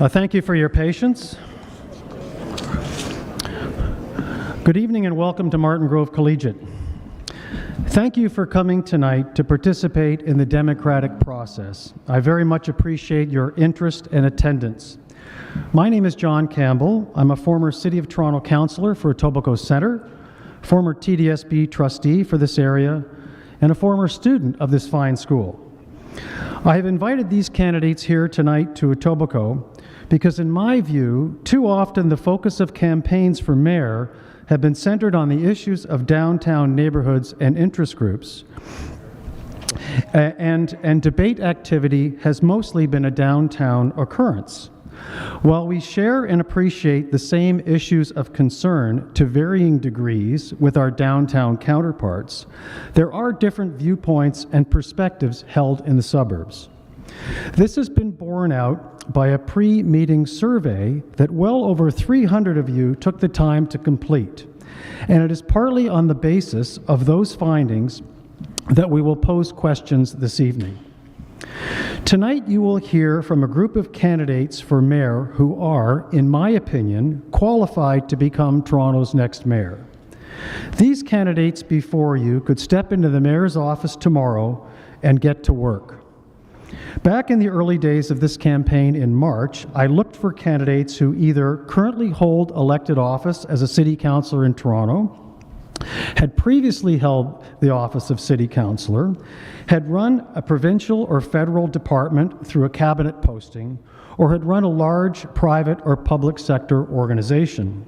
Thank you for your patience. Good evening and welcome to Martingrove Collegiate. Thank you for coming tonight to participate in the democratic process. I very much appreciate your interest and attendance. My name is John Campbell. I'm a former City of Toronto councillor for Etobicoke Centre, former TDSB trustee for this area, and a former student of this fine school. I have invited these candidates here tonight to Etobicoke because, in my view, too often the focus of campaigns for mayor have been centered on the issues of downtown neighborhoods and interest groups, and debate activity has mostly been a downtown occurrence. While we share and appreciate the same issues of concern to varying degrees with our downtown counterparts, there are different viewpoints and perspectives held in the suburbs. This has been borne out by a pre-meeting survey that well over 300 of you took the time to complete, and it is partly on the basis of those findings that we will pose questions this evening. Tonight you will hear from a group of candidates for mayor who are, in my opinion, qualified to become Toronto's next mayor. These candidates before you could step into the mayor's office tomorrow and get to work. Back in the early days of this campaign in March, I looked for candidates who either currently hold elected office as a city councillor in Toronto, had previously held the office of city councillor, had run a provincial or federal department through a cabinet posting, or had run a large private or public sector organization.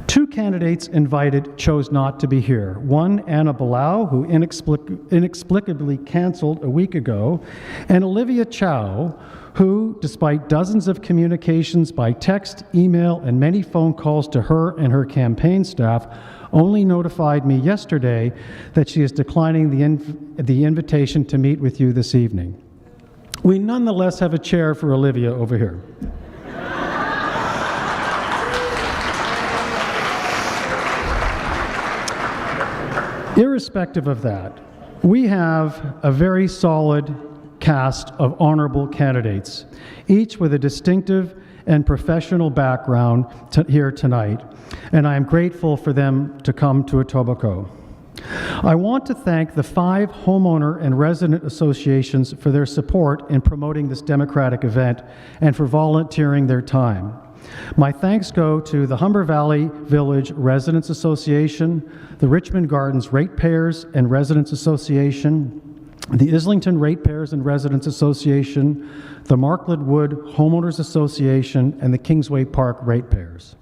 Two candidates invited chose not to be here. One, Anna Bilal, who inexplicably canceled a week ago, and Olivia Chow, who, despite dozens of communications by text, email, and many phone calls to her and her campaign staff, only notified me yesterday that she is declining the invitation to meet with you this evening. We nonetheless have a chair for Olivia over here. Irrespective of that, we have a very solid cast of honorable candidates, each with a distinctive and professional background here tonight, and I am grateful for them to come to Etobicoke. I want to thank the 5 homeowner and resident associations for their support in promoting this democratic event and for volunteering their time. My thanks go to the Humber Valley Village Residents Association, the Richmond Gardens Ratepayers and Residents Association, the Islington Ratepayers and Residents Association, the Markland Wood Homeowners Association, and the Kingsway Park Ratepayers.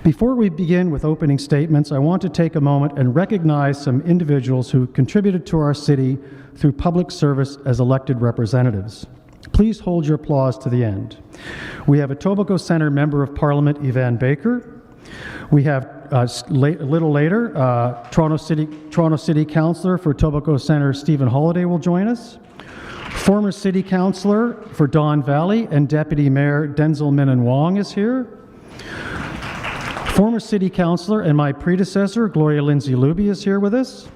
Before we begin with opening statements, I want to take a moment and recognize some individuals who contributed to our city through public service as elected representatives. Please hold your applause to the end. We have Etobicoke Centre Member of Parliament Yvan Baker. We have a little later, Toronto City Councillor for Etobicoke Centre Stephen Holliday will join us. Former City Councillor for Don Valley and Deputy Mayor Denzel Minan Wong is here. Former City Councillor and my predecessor Gloria Lindsay Luby is here with us.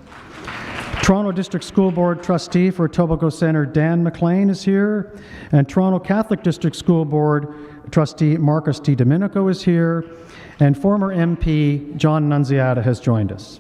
Toronto District School Board Trustee for Etobicoke Centre Dan McLean is here, and Toronto Catholic District School Board Trustee Marcus T. Domenico is here, and former MP John Nunziata has joined us.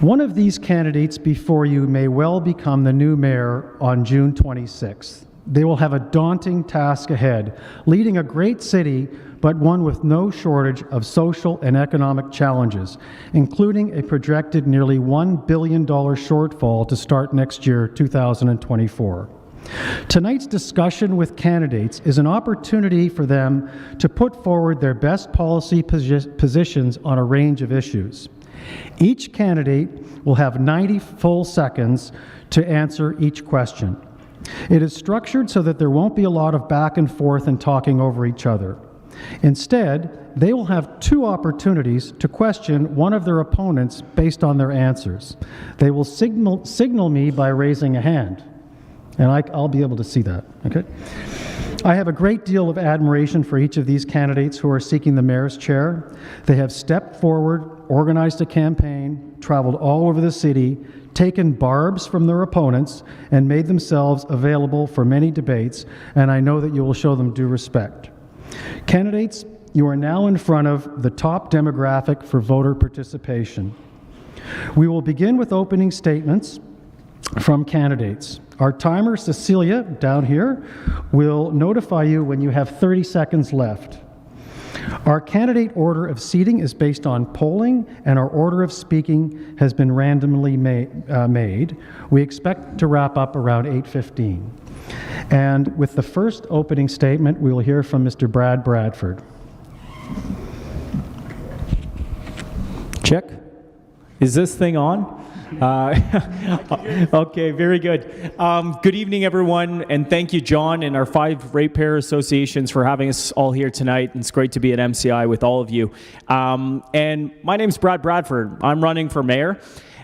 One of these candidates before you may well become the new mayor on June 26th. They will have a daunting task ahead, leading a great city, but one with no shortage of social and economic challenges, including a projected nearly $1 billion shortfall to start next year, 2024. Tonight's discussion with candidates is an opportunity for them to put forward their best policy positions on a range of issues. Each candidate will have 90 full seconds to answer each question. It is structured so that there won't be a lot of back and forth and talking over each other. Instead, they will have 2 opportunities to question one of their opponents based on their answers. They will signal me by raising a hand, and I'll be able to see that, okay? I have a great deal of admiration for each of these candidates who are seeking the mayor's chair. They have stepped forward, organized a campaign, traveled all over the city, taken barbs from their opponents, and made themselves available for many debates, and I know that you will show them due respect. Candidates, you are now in front of the top demographic for voter participation. We will begin with opening statements from candidates. Our timer, Cecilia, down here, will notify you when you have 30 seconds left. Our candidate order of seating is based on polling, and our order of speaking has been randomly made. We expect to wrap up around 8:15. And with the first opening statement, we will hear from Mr. Brad Bradford. Check. Is this thing on? Okay, very good. Good evening, everyone, and thank you, John, and our 5 ratepayer associations for having us all here tonight. It's great to be at MCI with all of you. And my name's Brad Bradford. I'm running for mayor.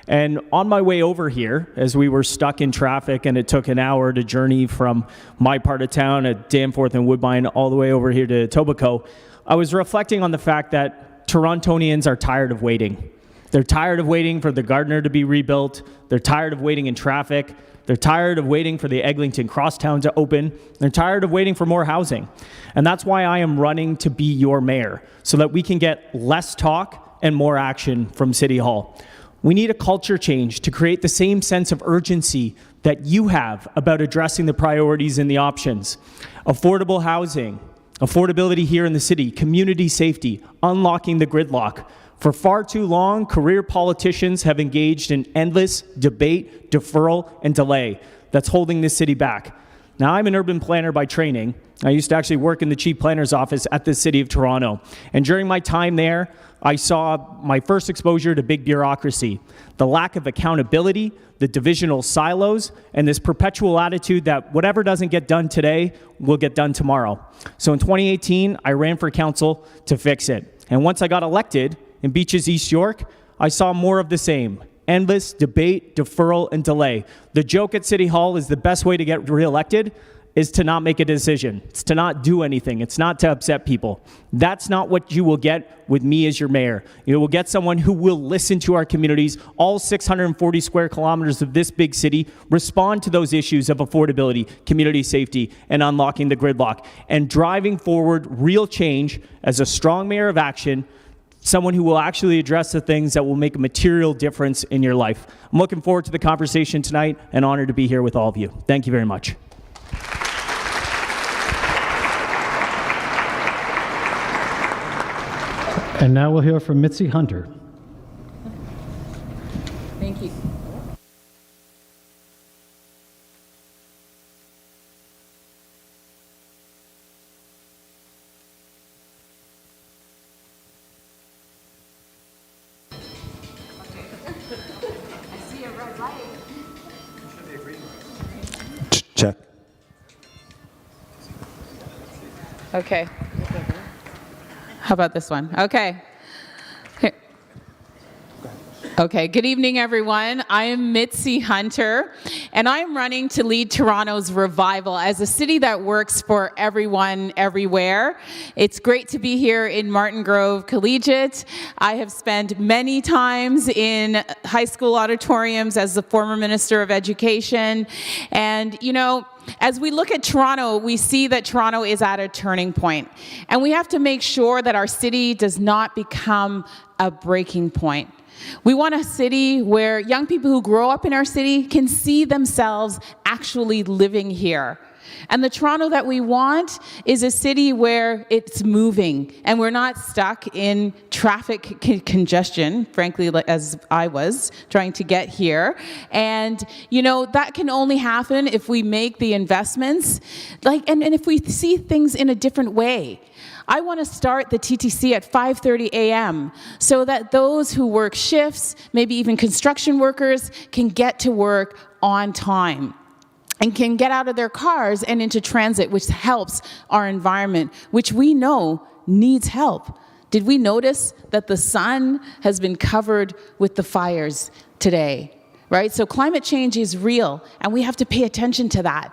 And on my way over here, as we were stuck in traffic and it took an hour to journey from my part of town at Danforth and Woodbine all the way over here to Etobicoke, I was reflecting on the fact that Torontonians are tired of waiting. They're tired of waiting for the Gardiner to be rebuilt. They're tired of waiting in traffic. They're tired of waiting for the Eglinton Crosstown to open. They're tired of waiting for more housing. And that's why I am running to be your mayor, so that we can get less talk and more action from City Hall. We need a culture change to create the same sense of urgency that you have about addressing the priorities and the options. Affordable housing, affordability here in the city, community safety, unlocking the gridlock. For far too long, career politicians have engaged in endless debate, deferral, and delay that's holding this city back. Now, I'm an urban planner by training. I used to actually work in the chief planner's office at the City of Toronto. And during my time there, I saw my first exposure to big bureaucracy, the lack of accountability, the divisional silos, and this perpetual attitude that whatever doesn't get done today will get done tomorrow. So in 2018, I ran for council to fix it. And once I got elected, in Beaches, East York, I saw more of the same. Endless debate, deferral, and delay. The joke at City Hall is the best way to get reelected is to not make a decision. It's to not do anything. It's not to upset people. That's not what you will get with me as your mayor. You will get someone who will listen to our communities, all 640 square kilometers of this big city, respond to those issues of affordability, community safety, and unlocking the gridlock, and driving forward real change as a strong mayor of action, someone who will actually address the things that will make a material difference in your life. I'm looking forward to the conversation tonight and honored to be here with all of you. Thank you very much. And now we'll hear from Mitzi Hunter. Thank you. Check. Okay. How about this one? Okay. Here. Okay, good evening, everyone. I am Mitzi Hunter, and I'm running to lead Toronto's revival as a city that works for everyone, everywhere. It's great to be here in Martingrove Collegiate. I have spent many times in high school auditoriums as the former Minister of Education, and you know, as we look at Toronto, we see that Toronto is at a turning point, and we have to make sure that our city does not become a breaking point. We want a city where young people who grow up in our city can see themselves actually living here. And the Toronto that we want is a city where it's moving and we're not stuck in traffic congestion, frankly, as I was trying to get here. And, you know, that can only happen if we make the investments, and if we see things in a different way. I want to start the TTC at 5:30 a.m. so that those who work shifts, maybe even construction workers, can get to work on time and can get out of their cars and into transit, which helps our environment, which we know needs help. Did we notice that the sun has been covered with the fires today? right? So climate change is real, and we have to pay attention to that.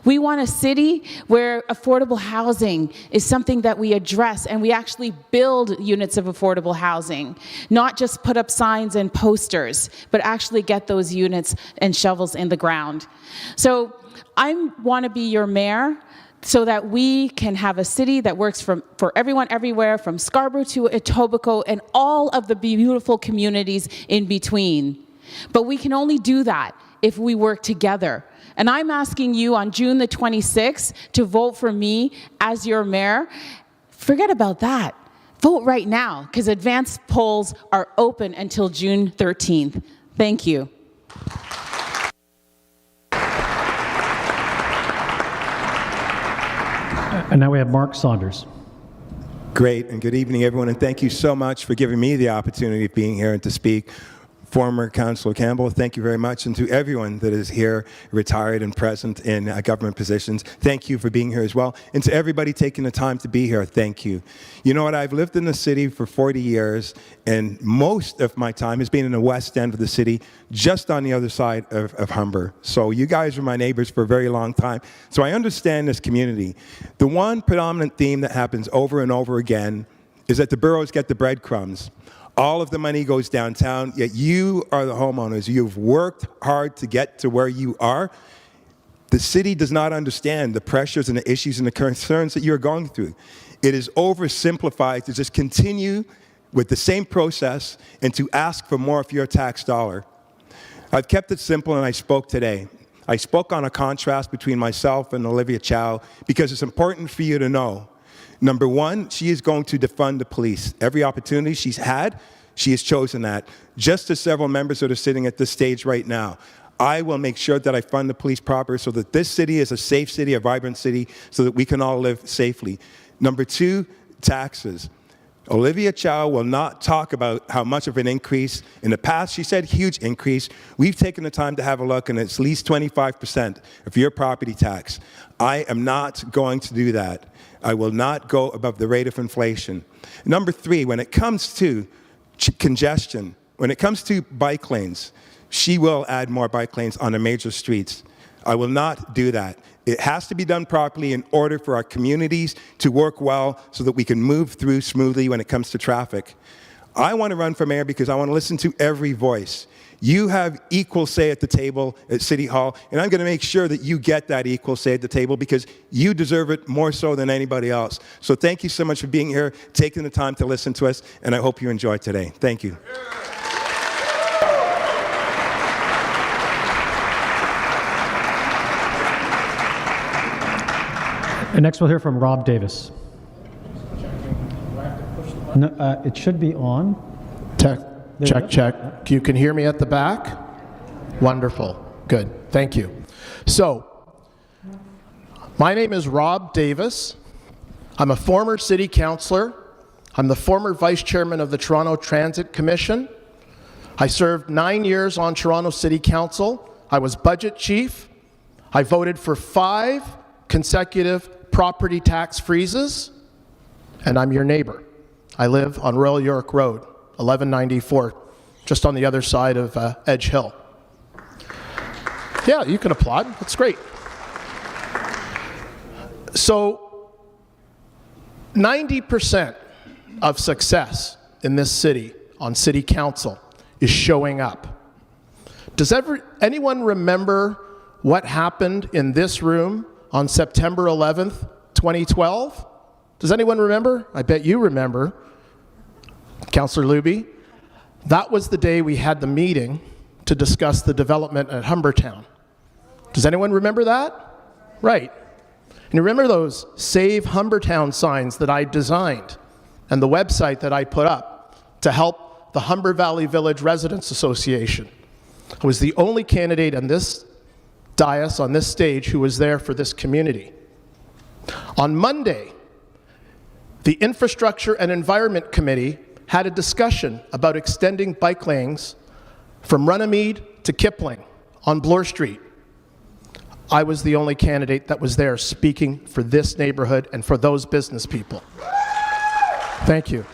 We want a city where affordable housing is something that we address, and we actually build units of affordable housing, not just put up signs and posters, but actually get those units and shovels in the ground. So I want to be your mayor so that we can have a city that works for everyone everywhere, from Scarborough to Etobicoke and all of the beautiful communities in between. But we can only do that if we work together. And I'm asking you on June the 26th to vote for me as your mayor. Forget about that. Vote right now, because advanced polls are open until June 13th. Thank you. And now we have Mark Saunders. Great, and good evening, everyone, and thank you so much for giving me the opportunity of being here and to speak. Former Councillor Campbell, thank you very much, and to everyone that is here, retired and present in government positions, thank you for being here as well. And to everybody taking the time to be here, thank you. You know what, I've lived in the city for 40 years, and most of my time has been in the west end of the city, just on the other side of Humber. So you guys were my neighbors for a very long time, so I understand this community. The one predominant theme that happens over and over again is that the boroughs get the breadcrumbs. All of the money goes downtown, yet you are the homeowners. You've worked hard to get to where you are. The city does not understand the pressures and the issues and the concerns that you're going through. It is oversimplified to just continue with the same process and to ask for more of your tax dollar. I've kept it simple, and I spoke today. I spoke on a contrast between myself and Olivia Chow because it's important for you to know. Number one, she is going to defund the police. Every opportunity she's had, she has chosen that. Just as several members that are sitting at this stage right now, I will make sure that I fund the police proper so that this city is a safe city, a vibrant city, so that we can all live safely. Number two, taxes. Olivia Chow will not talk about how much of an increase. In the past, she said huge increase. We've taken the time to have a look, and it's at least 25% of your property tax. I am not going to do that. I will not go above the rate of inflation. Number three, when it comes to congestion, when it comes to bike lanes, she will add more bike lanes on the major streets. I will not do that. It has to be done properly in order for our communities to work well so that we can move through smoothly when it comes to traffic. I want to run for mayor because I want to listen to every voice. You have equal say at the table at City Hall, and I'm going to make sure that you get that equal say at the table because you deserve it more so than anybody else. So thank you so much for being here, taking the time to listen to us, and I hope you enjoy today. Thank you. And next we'll hear from Rob Davis. No, it should be on. Check. You can hear me at the back? Wonderful. Good. Thank you. So, my name is Rob Davis. I'm a former city councillor. I'm the former vice chairman of the Toronto Transit Commission. I served 9 years on Toronto City Council. I was budget chief. I voted for 5 consecutive property tax freezes, and I'm your neighbor. I live on Royal York Road, 1194, just on the other side of Edge Hill. Yeah, you can applaud. That's great. So, 90% of success in this city on city council is showing up. Does anyone remember what happened in this room on September 11th, 2012? Does anyone remember? I bet you remember. Councillor Luby, that was the day we had the meeting to discuss the development at Humbertown. Does anyone remember that? Right. And you remember those Save Humbertown signs that I designed and the website that I put up to help the Humber Valley Village Residents Association? I was the only candidate on this dais, on this stage, who was there for this community. On Monday, the Infrastructure and Environment Committee had a discussion about extending bike lanes from Runnymede to Kipling on Bloor Street. I was the only candidate that was there speaking for this neighborhood and for those business people. Thank you.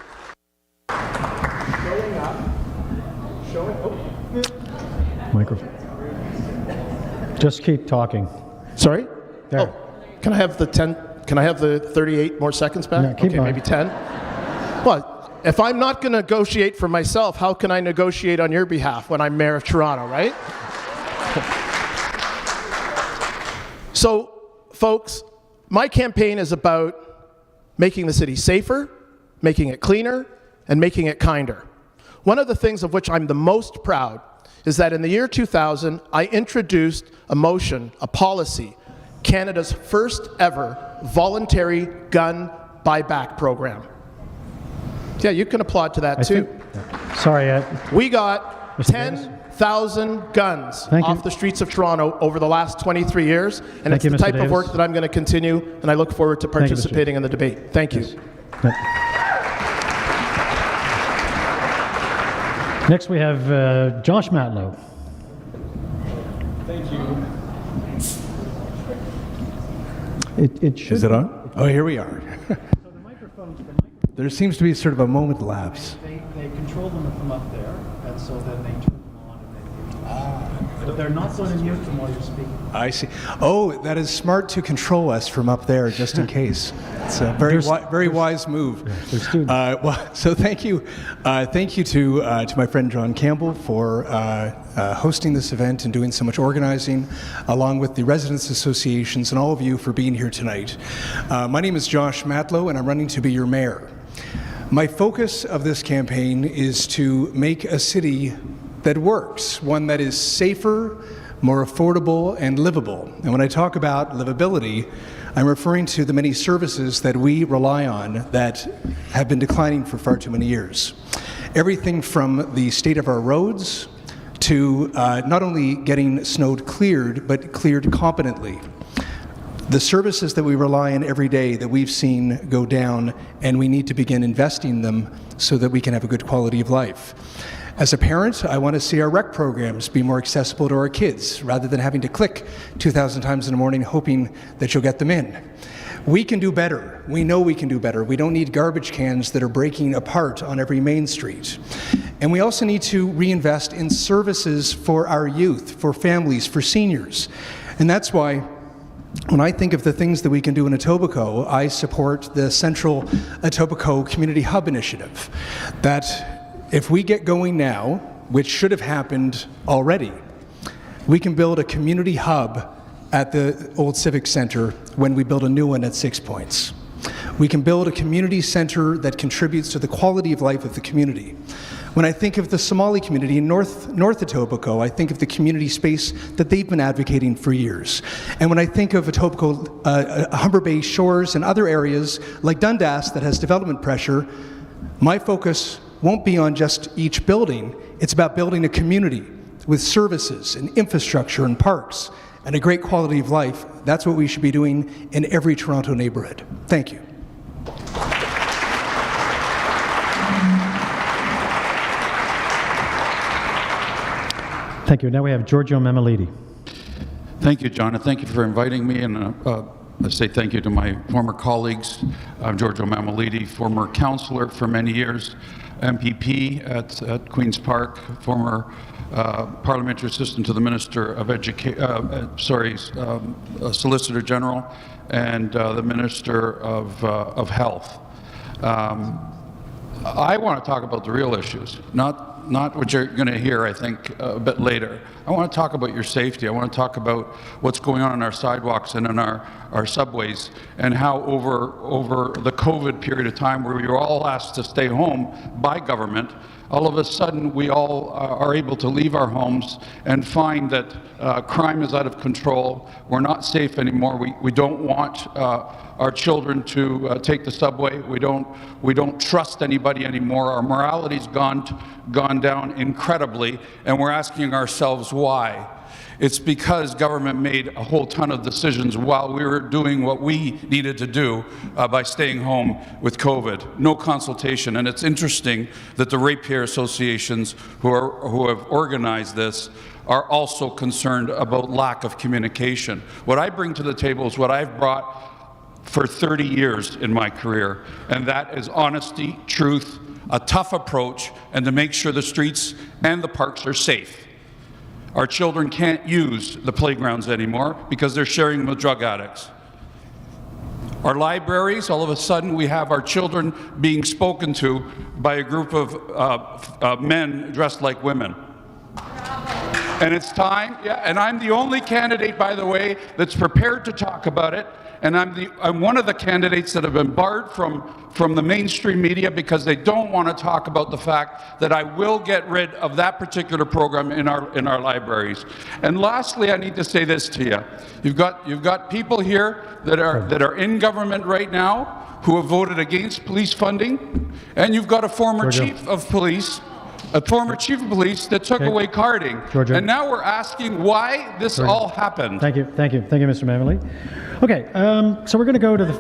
Microphone. Just keep talking. Sorry? There. Oh, can I have the 10? Can I have the 38 more seconds back? Yeah, keep okay, going. maybe 10. Well, if I'm not going to negotiate for myself, how can I negotiate on your behalf when I'm Mayor of Toronto, right? So, folks, my campaign is about making the city safer, making it cleaner, and making it kinder. One of the things of which I'm the most proud is that in the year 2000, I introduced a motion, a policy, Canada's first ever voluntary gun buyback program. Yeah, you can applaud to that too. Sorry, We got Mr. Davis? 10,000 guns Thank you. off the streets of Toronto over the last 23 years, and it's you, the Mr. type of Davis. work that I'm going to continue, and I look forward to you, Mr. participating in the debate. Thank you. Next we have Josh Matlow. Thank you. It should. Is it on? Oh, here we are. So the microphones. There seems to be sort of a moment lapse. They control them from up there, and so then they turn them on and they mute. But they're not going to mute them while you're speaking. I see. Oh, that is smart to control us from up there, just in case. It's a very wise move. They're students. Well, so thank you to my friend John Campbell for hosting this event and doing so much organizing, along with the residents' associations and all of you for being here tonight. My name is Josh Matlow, and I'm running to be your mayor. My focus of this campaign is to make a city that works, one that is safer, more affordable, and livable. And when I talk about livability, I'm referring to the many services that we rely on that have been declining for far too many years. Everything from the state of our roads to not only getting snowed cleared, but cleared competently. The services that we rely on every day that we've seen go down, and we need to begin investing in them so that we can have a good quality of life. As a parent, I want to see our rec programs be more accessible to our kids, rather than having to click 2,000 times in the morning hoping that you'll get them in. We can do better. We know we can do better. We don't need garbage cans that are breaking apart on every main street. And we also need to reinvest in services for our youth, for families, for seniors. And that's why when I think of the things that we can do in Etobicoke, I support the Central Etobicoke Community Hub Initiative. That if we get going now, which should have happened already, we can build a community hub at the old Civic Center when we build a new one at 6 Points. We can build a community center that contributes to the quality of life of the community. When I think of the Somali community in North Etobicoke, I think of the community space that they've been advocating for years. And when I think of Etobicoke, Humber Bay Shores and other areas like Dundas that has development pressure, my focus won't be on just each building. It's about building a community with services and infrastructure and parks and a great quality of life. That's what we should be doing in every Toronto neighborhood. Thank you. Thank you. Now we have Giorgio Mammalidi. Thank you, John, and thank you for inviting me. And I say thank you to my former colleagues. I'm Giorgio Mammalidi, former councillor for many years, MPP at Queen's Park, former parliamentary assistant to the Minister of Solicitor General, and the Minister of Health. I want to talk about the real issues, not what you're going to hear, I think, a bit later. I want to talk about your safety. I want to talk about what's going on our sidewalks and in our subways, and how over the COVID period of time where we were all asked to stay home by government, all of a sudden we all are able to leave our homes and find that crime is out of control. We're not safe anymore. We don't want our children to take the subway. We don't trust anybody anymore. Our morality's gone down incredibly, and we're asking ourselves why. It's because government made a whole ton of decisions while we were doing what we needed to do by staying home with COVID. No consultation. And it's interesting that the ratepayer associations who have organized this are also concerned about lack of communication. What I bring to the table is what I've brought for 30 years in my career, and that is honesty, truth, a tough approach, and to make sure the streets and the parks are safe. Our children can't use the playgrounds anymore because they're sharing them with drug addicts. Our libraries, all of a sudden we have our children being spoken to by a group of men dressed like women. And it's time, yeah, and I'm the only candidate, by the way, that's prepared to talk about it. And I'm one of the candidates that have been barred from the mainstream media because they don't want to talk about the fact that I will get rid of that particular program in our libraries. And lastly, I need to say this to you. You've got people here that are in government right now who have voted against police funding, and you've got a former chief of police that took away carding. And now we're asking why this all happened. Thank you, Mr. Mamley. Okay, so we're going to go to the.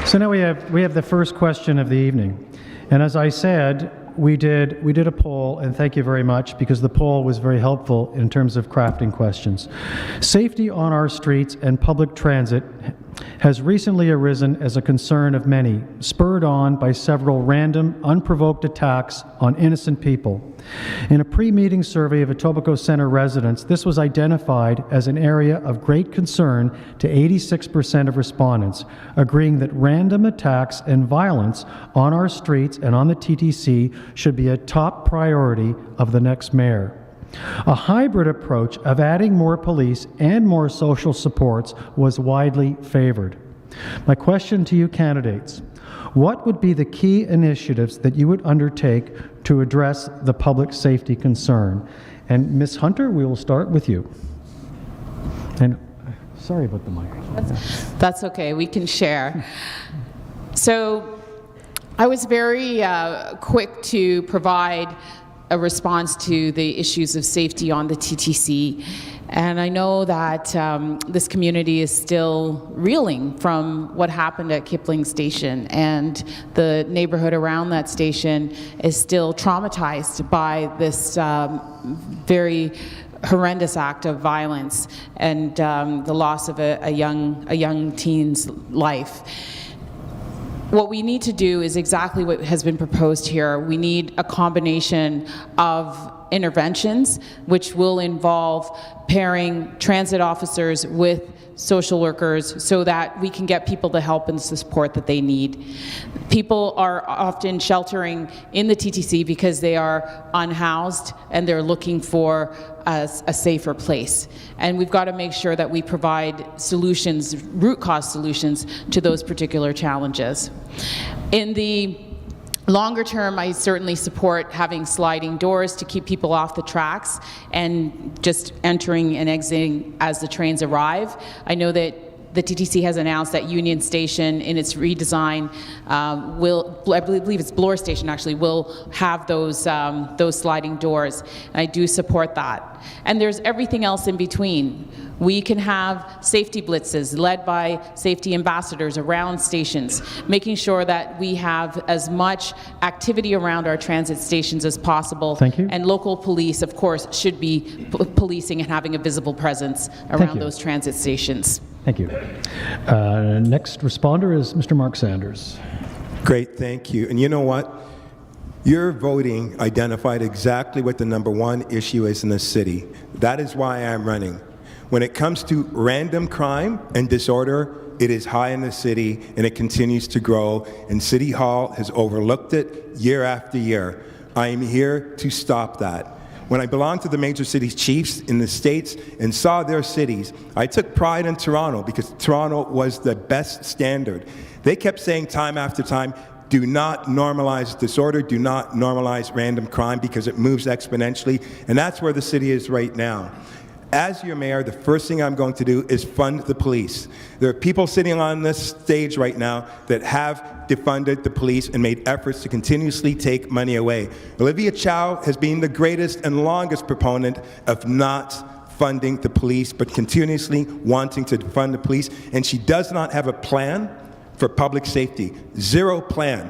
So now we have the first question of the evening, and as I said, we did a poll, and thank you very much because the poll was very helpful in terms of crafting questions. Safety on our streets and public transit has recently arisen as a concern of many, spurred on by several random, unprovoked attacks on innocent people. In a pre-meeting survey of Etobicoke Centre residents, this was identified as an area of great concern to 86% of respondents, agreeing that random attacks and violence on our streets and on the TTC should be a top priority of the next mayor. A hybrid approach of adding more police and more social supports was widely favored. My question to you candidates, what would be the key initiatives that you would undertake to address the public safety concern? And Ms. Hunter, we will start with you. And sorry about the microphone. That's okay, we can share. So I was very quick to provide a response to the issues of safety on the TTC. And I know that this community is still reeling from what happened at Kipling Station, and the neighborhood around that station is still traumatized by this very horrendous act of violence and the loss of a young teen's life. What we need to do is exactly what has been proposed here. We need a combination of interventions, which will involve pairing transit officers with social workers so that we can get people the help and support that they need. People are often sheltering in the TTC because they are unhoused and they're looking for a safer place. And we've got to make sure that we provide solutions, root cause solutions to those particular challenges. In the longer term, I certainly support having sliding doors to keep people off the tracks and just entering and exiting as the trains arrive. I know that the TTC has announced that Union Station, in its redesign, I believe it's Bloor Station actually, will have those sliding doors. And I do support that. And there's everything else in between. We can have safety blitzes led by safety ambassadors around stations, making sure that we have as much activity around our transit stations as possible. Thank you. And local police, of course, should be policing and having a visible presence around those transit stations. Thank you. Next responder is Mr. Mark Sanders. Great, thank you. And you know what? Your voting identified exactly what the #1 issue is in this city. That is why I'm running. When it comes to random crime and disorder, it is high in the city and it continues to grow, and City Hall has overlooked it year after year. I am here to stop that. When I belonged to the major cities chiefs in the States and saw their cities, I took pride in Toronto because Toronto was the best standard. They kept saying time after time, do not normalize disorder, do not normalize random crime because it moves exponentially, and that's where the city is right now. As your mayor, the first thing I'm going to do is fund the police. There are people sitting on this stage right now that have defunded the police and made efforts to continuously take money away. Olivia Chow has been the greatest and longest proponent of not funding the police, but continuously wanting to fund the police, and she does not have a plan for public safety. Zero plan.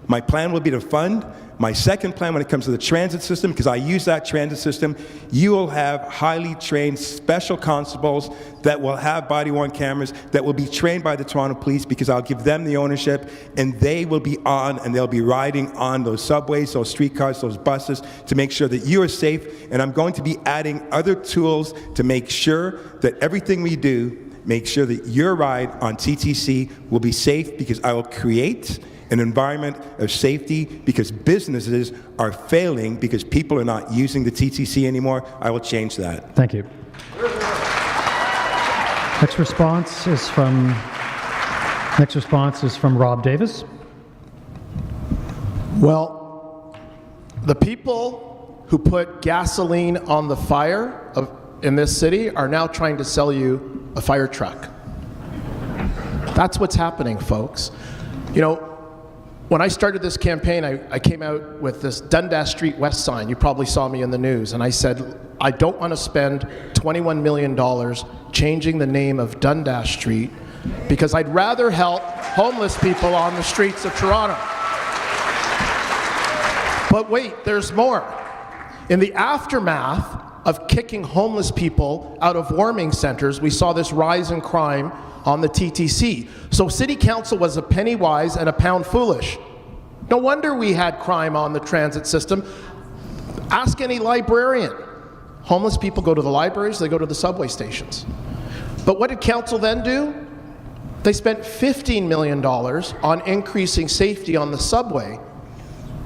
My plan will be to fund. My second plan when it comes to the transit system, because I use that transit system, you will have highly trained special constables that will have body-worn cameras that will be trained by the Toronto Police, because I'll give them the ownership, and they will be on and they'll be riding on those subways, those streetcars, those buses to make sure that you are safe. And I'm going to be adding other tools to make sure that everything we do, make sure that your ride on TTC will be safe, because I will create an environment of safety, because businesses are failing because people are not using the TTC anymore. I will change that. Thank you. Next response is from Rob Davis. Well, the people who put gasoline on the fire in this city are now trying to sell you a fire truck. That's what's happening, folks. You know, when I started this campaign, I came out with this Dundas Street West sign. You probably saw me in the news. And I said, I don't want to spend $21 million changing the name of Dundas Street, because I'd rather help homeless people on the streets of Toronto. But wait, there's more. In the aftermath of kicking homeless people out of warming centers, we saw this rise in crime on the TTC. So City Council was a penny wise and a pound foolish. No wonder we had crime on the transit system. Ask any librarian. Homeless people go to the libraries, they go to the subway stations. But what did Council then do? They spent $15 million on increasing safety on the subway,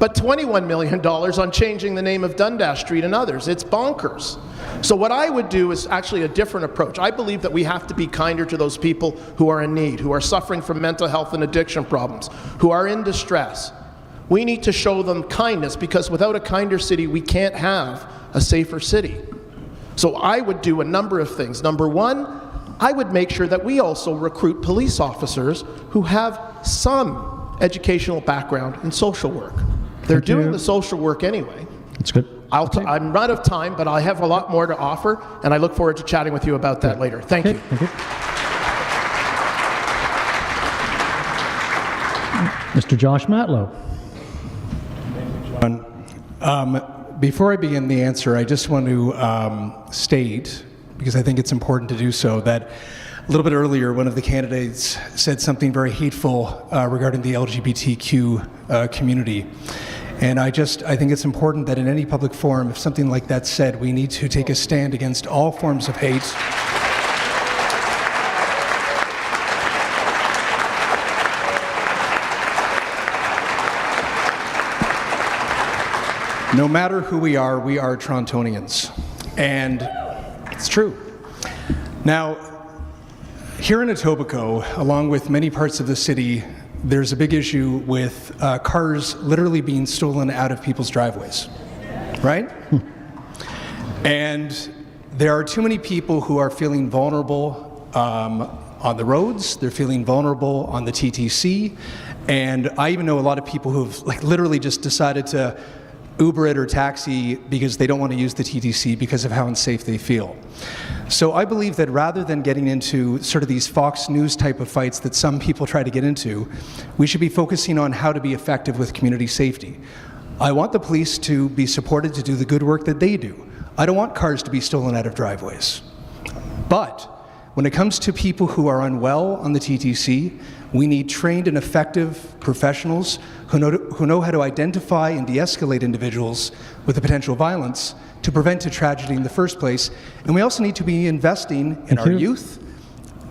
but $21 million on changing the name of Dundas Street and others. It's bonkers. So what I would do is actually a different approach. I believe that we have to be kinder to those people who are in need, who are suffering from mental health and addiction problems, who are in distress. We need to show them kindness, because without a kinder city, we can't have a safer city. So I would do a number of things. Number one, I would make sure that we also recruit police officers who have some educational background in social work. They're doing the social work anyway. That's good. I'm out of time, but I have a lot more to offer, and I look forward to chatting with you about that later. Thank you. Thank you. Mr. Josh Matlow. Before I begin the answer, I just want to state, because I think it's important to do so, that a little bit earlier, one of the candidates said something very hateful regarding the LGBTQ community. And I think it's important that in any public forum, if something like that said, we need to take a stand against all forms of hate. No matter who we are Torontonians. And it's true. Now, here in Etobicoke, along with many parts of the city, there's a big issue with cars literally being stolen out of people's driveways, right? And there are too many people who are feeling vulnerable on the roads. They're feeling vulnerable on the TTC. And I even know a lot of people who've literally just decided to Uber it or taxi because they don't want to use the TTC because of how unsafe they feel. So I believe that rather than getting into sort of these Fox News type of fights that some people try to get into, we should be focusing on how to be effective with community safety. I want the police to be supported to do the good work that they do. I don't want cars to be stolen out of driveways. But when it comes to people who are unwell on the TTC, we need trained and effective professionals who know how to identify and de-escalate individuals with the potential violence to prevent a tragedy in the first place. And we also need to be investing in our youth,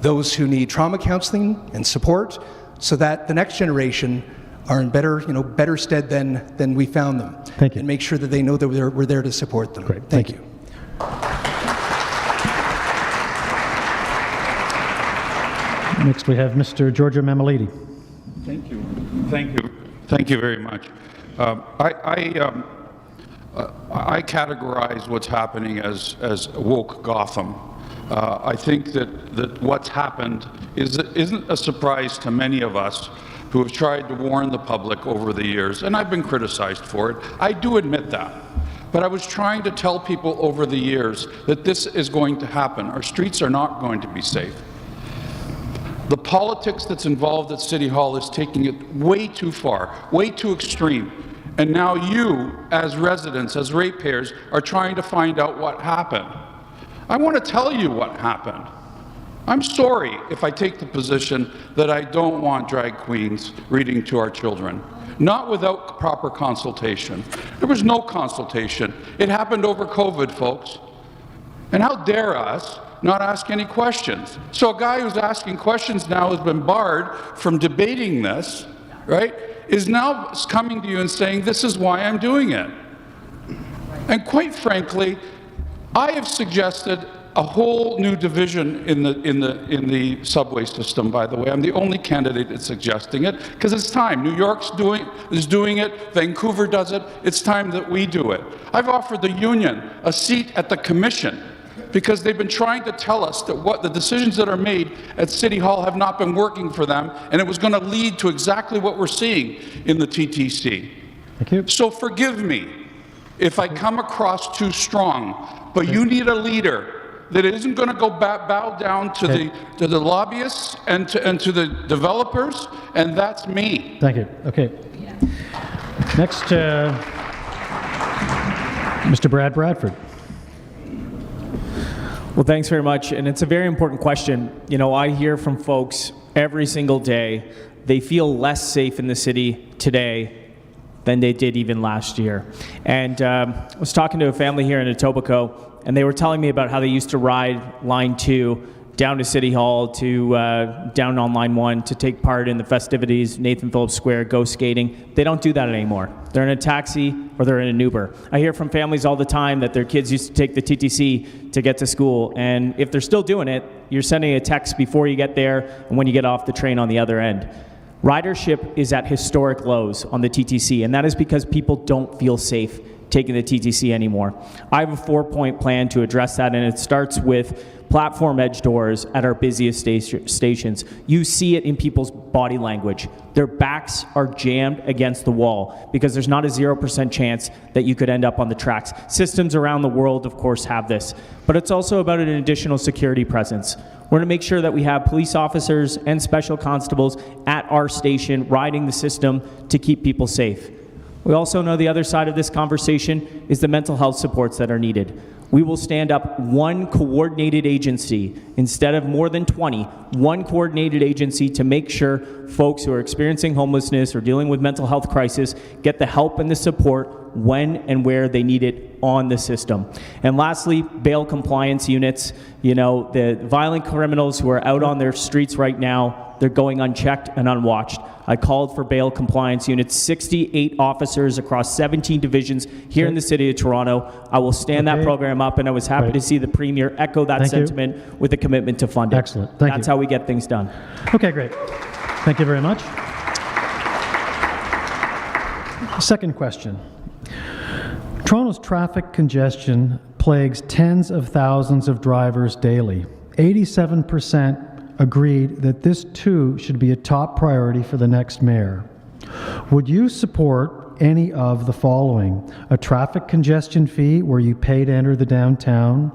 those who need trauma counseling and support, so that the next generation are in better stead than we found them. Thank you. And make sure that they know that we're there to support them. Great. Thank you. Next we have Mr. Giorgio Mammoliti. Thank you. Thank you very much. I categorize what's happening as woke Gotham. I think that what's happened isn't a surprise to many of us who have tried to warn the public over the years, and I've been criticized for it. I do admit that. But I was trying to tell people over the years that this is going to happen. Our streets are not going to be safe. The politics that's involved at City Hall is taking it way too far, way too extreme. And now you, as residents, as ratepayers, are trying to find out what happened. I want to tell you what happened. I'm sorry if I take the position that I don't want drag queens reading to our children. Not without proper consultation. There was no consultation. It happened over COVID, folks. And how dare us not ask any questions? So a guy who's asking questions now has been barred from debating this, right, is now coming to you and saying, this is why I'm doing it. And quite frankly, I have suggested a whole new division in the subway system, by the way. I'm the only candidate that's suggesting it, because it's time. New York's is doing it, Vancouver does it, it's time that we do it. I've offered the union a seat at the commission, because they've been trying to tell us that what the decisions that are made at City Hall have not been working for them, and it was going to lead to exactly what we're seeing in the TTC. Thank you. So forgive me if I come across too strong, but you need a leader that isn't going to go bow down to the lobbyists and to the developers, and that's me. Thank you. Okay. Next, Mr. Brad Bradford. Well, thanks very much, and it's a very important question. You know, I hear from folks every single day, they feel less safe in the city today than they did even last year. And I was talking to a family here in Etobicoke, and they were telling me about how they used to ride Line 2 down to City Hall, to down on Line 1 to take part in the festivities, Nathan Phillips Square, go skating. They don't do that anymore. They're in a taxi or they're in an Uber. I hear from families all the time that their kids used to take the TTC to get to school, and if they're still doing it, you're sending a text before you get there and when you get off the train on the other end. Ridership is at historic lows on the TTC, and that is because people don't feel safe taking the TTC anymore. I have a 4-point plan to address that, and it starts with platform edge doors at our busiest stations. You see it in people's body language. Their backs are jammed against the wall because there's not a 0% chance that you could end up on the tracks. Systems around the world, of course, have this, but it's also about an additional security presence. We're going to make sure that we have police officers and special constables at our station riding the system to keep people safe. We also know the other side of this conversation is the mental health supports that are needed. We will stand up one coordinated agency instead of more than 20, one coordinated agency to make sure folks who are experiencing homelessness or dealing with mental health crisis get the help and the support when and where they need it on the system. And lastly, bail compliance units. You know, the violent criminals who are out on their streets right now, they're going unchecked and unwatched. I called for bail compliance units, 68 officers across 17 divisions here in the city of Toronto. I will stand that program up, and I was happy to see the Premier echo that sentiment with a commitment to fund it. Excellent. Thank you. That's how we get things done. Okay, great. Thank you very much. Second question. Toronto's traffic congestion plagues tens of thousands of drivers daily. 87% agreed that this too should be a top priority for the next mayor. Would you support any of the following? A traffic congestion fee where you pay to enter the downtown,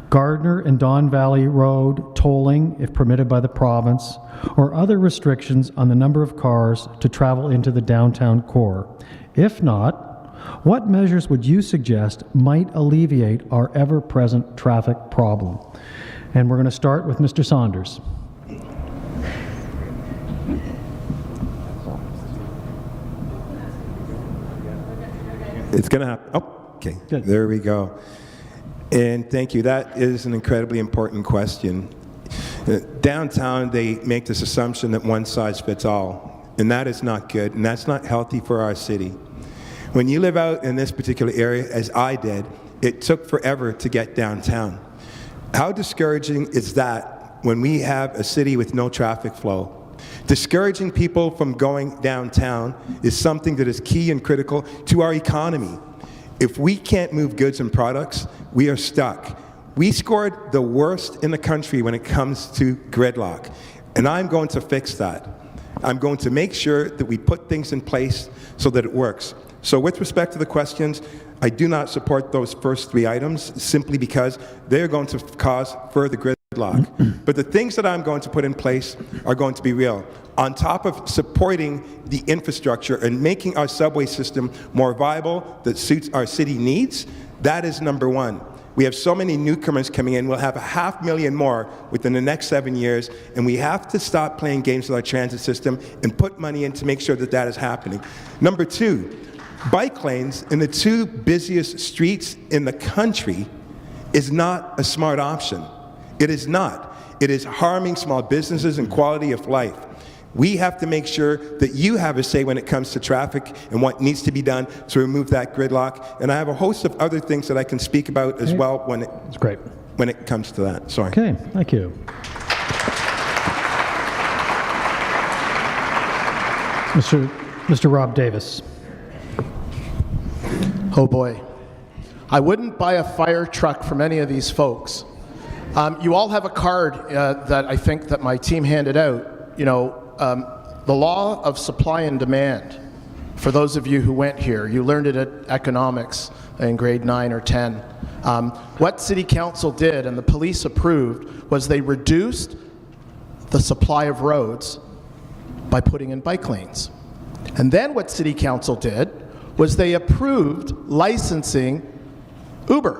Gardner and Don Valley Road tolling if permitted by the province, or other restrictions on the number of cars to travel into the downtown core? If not, what measures would you suggest might alleviate our ever-present traffic problem? And we're going to start with Mr. Saunders. It's going to happen. Oh, okay. Good. There we go. And thank you. That is an incredibly important question. Downtown, they make this assumption that one size fits all, and that is not good, and that's not healthy for our city. When you live out in this particular area, as I did, it took forever to get downtown. How discouraging is that when we have a city with no traffic flow? Discouraging people from going downtown is something that is key and critical to our economy. If we can't move goods and products, we are stuck. We scored the worst in the country when it comes to gridlock, and I'm going to fix that. I'm going to make sure that we put things in place so that it works. So with respect to the questions, I do not support those first three items simply because they're going to cause further gridlock. gridlock. But the things that I'm going to put in place are going to be real. On top of supporting the infrastructure and making our subway system more viable that suits our city needs, that is number one. We have so many newcomers coming in. We'll have 500,000 more within the next 7 years, and we have to stop playing games with our transit system and put money in to make sure that that is happening. Number two, bike lanes in the two busiest streets in the country is not a smart option. It is not. It is harming small businesses and quality of life. We have to make sure that you have a say when it comes to traffic and what needs to be done to remove that gridlock. And I have a host of other things that I can speak about as well when it comes to that. Sorry. Okay, thank you. Mr. Rob Davis. Oh boy. I wouldn't buy a fire truck from any of these folks. You all have a card that I think that my team handed out. You know, the law of supply and demand. For those of you who went here, you learned it at economics in grade 9 or 10. What City Council did and the police approved was they reduced the supply of roads by putting in bike lanes. And then what City Council did was they approved licensing Uber,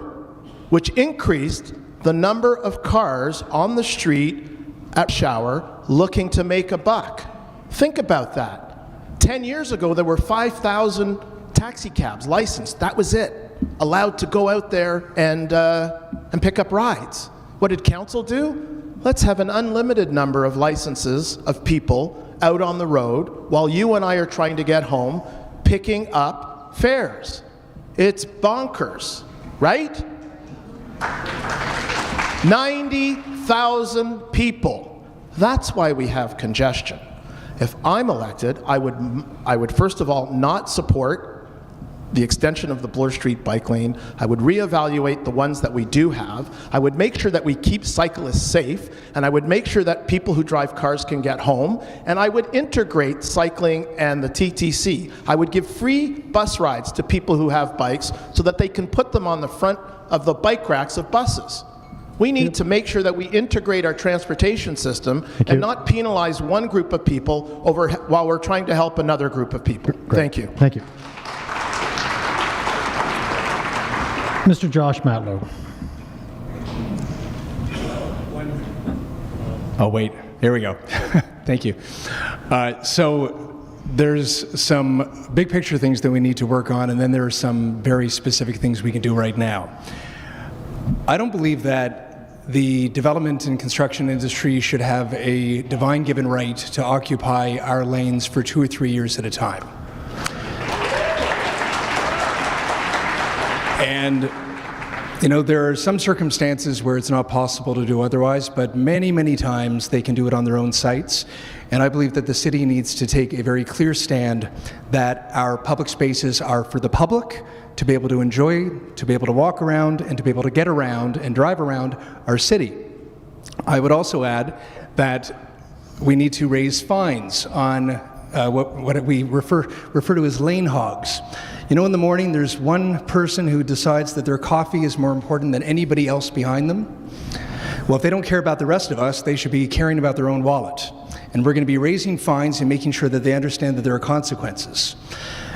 which increased the number of cars on the street at shower looking to make a buck. Think about that. 10 years ago, there were 5,000 taxi cabs licensed. That was it. Allowed to go out there and pick up rides. What did council do? Let's have an unlimited number of licenses of people out on the road while you and I are trying to get home picking up fares. It's bonkers, right? 90,000 people. That's why we have congestion. If I'm elected, I would first of all not support the extension of the Bloor Street bike lane. I would reevaluate the ones that we do have. I would make sure that we keep cyclists safe, and I would make sure that people who drive cars can get home, and I would integrate cycling and the TTC. I would give free bus rides to people who have bikes so that they can put them on the front of the bike racks of buses. We need to make sure that we integrate our transportation system and not penalize one group of people while we're trying to help another group of people. Great. Thank you. Thank you. Mr. Josh Matlow. Oh, wait. Here we go. Thank you. So there's some big picture things that we need to work on, and then there are some very specific things we can do right now. I don't believe that the development and construction industry should have a divine given right to occupy our lanes for 2 or 3 years at a time. And, you know, there are some circumstances where it's not possible to do otherwise, but many, many times they can do it on their own sites. And I believe that the city needs to take a very clear stand that our public spaces are for the public to be able to enjoy, to be able to walk around, and to be able to get around and drive around our city. I would also add that we need to raise fines on what we refer to as lane hogs. You know, in the morning, there's one person who decides that their coffee is more important than anybody else behind them. Well, if they don't care about the rest of us, they should be caring about their own wallet. And we're going to be raising fines and making sure that they understand that there are consequences.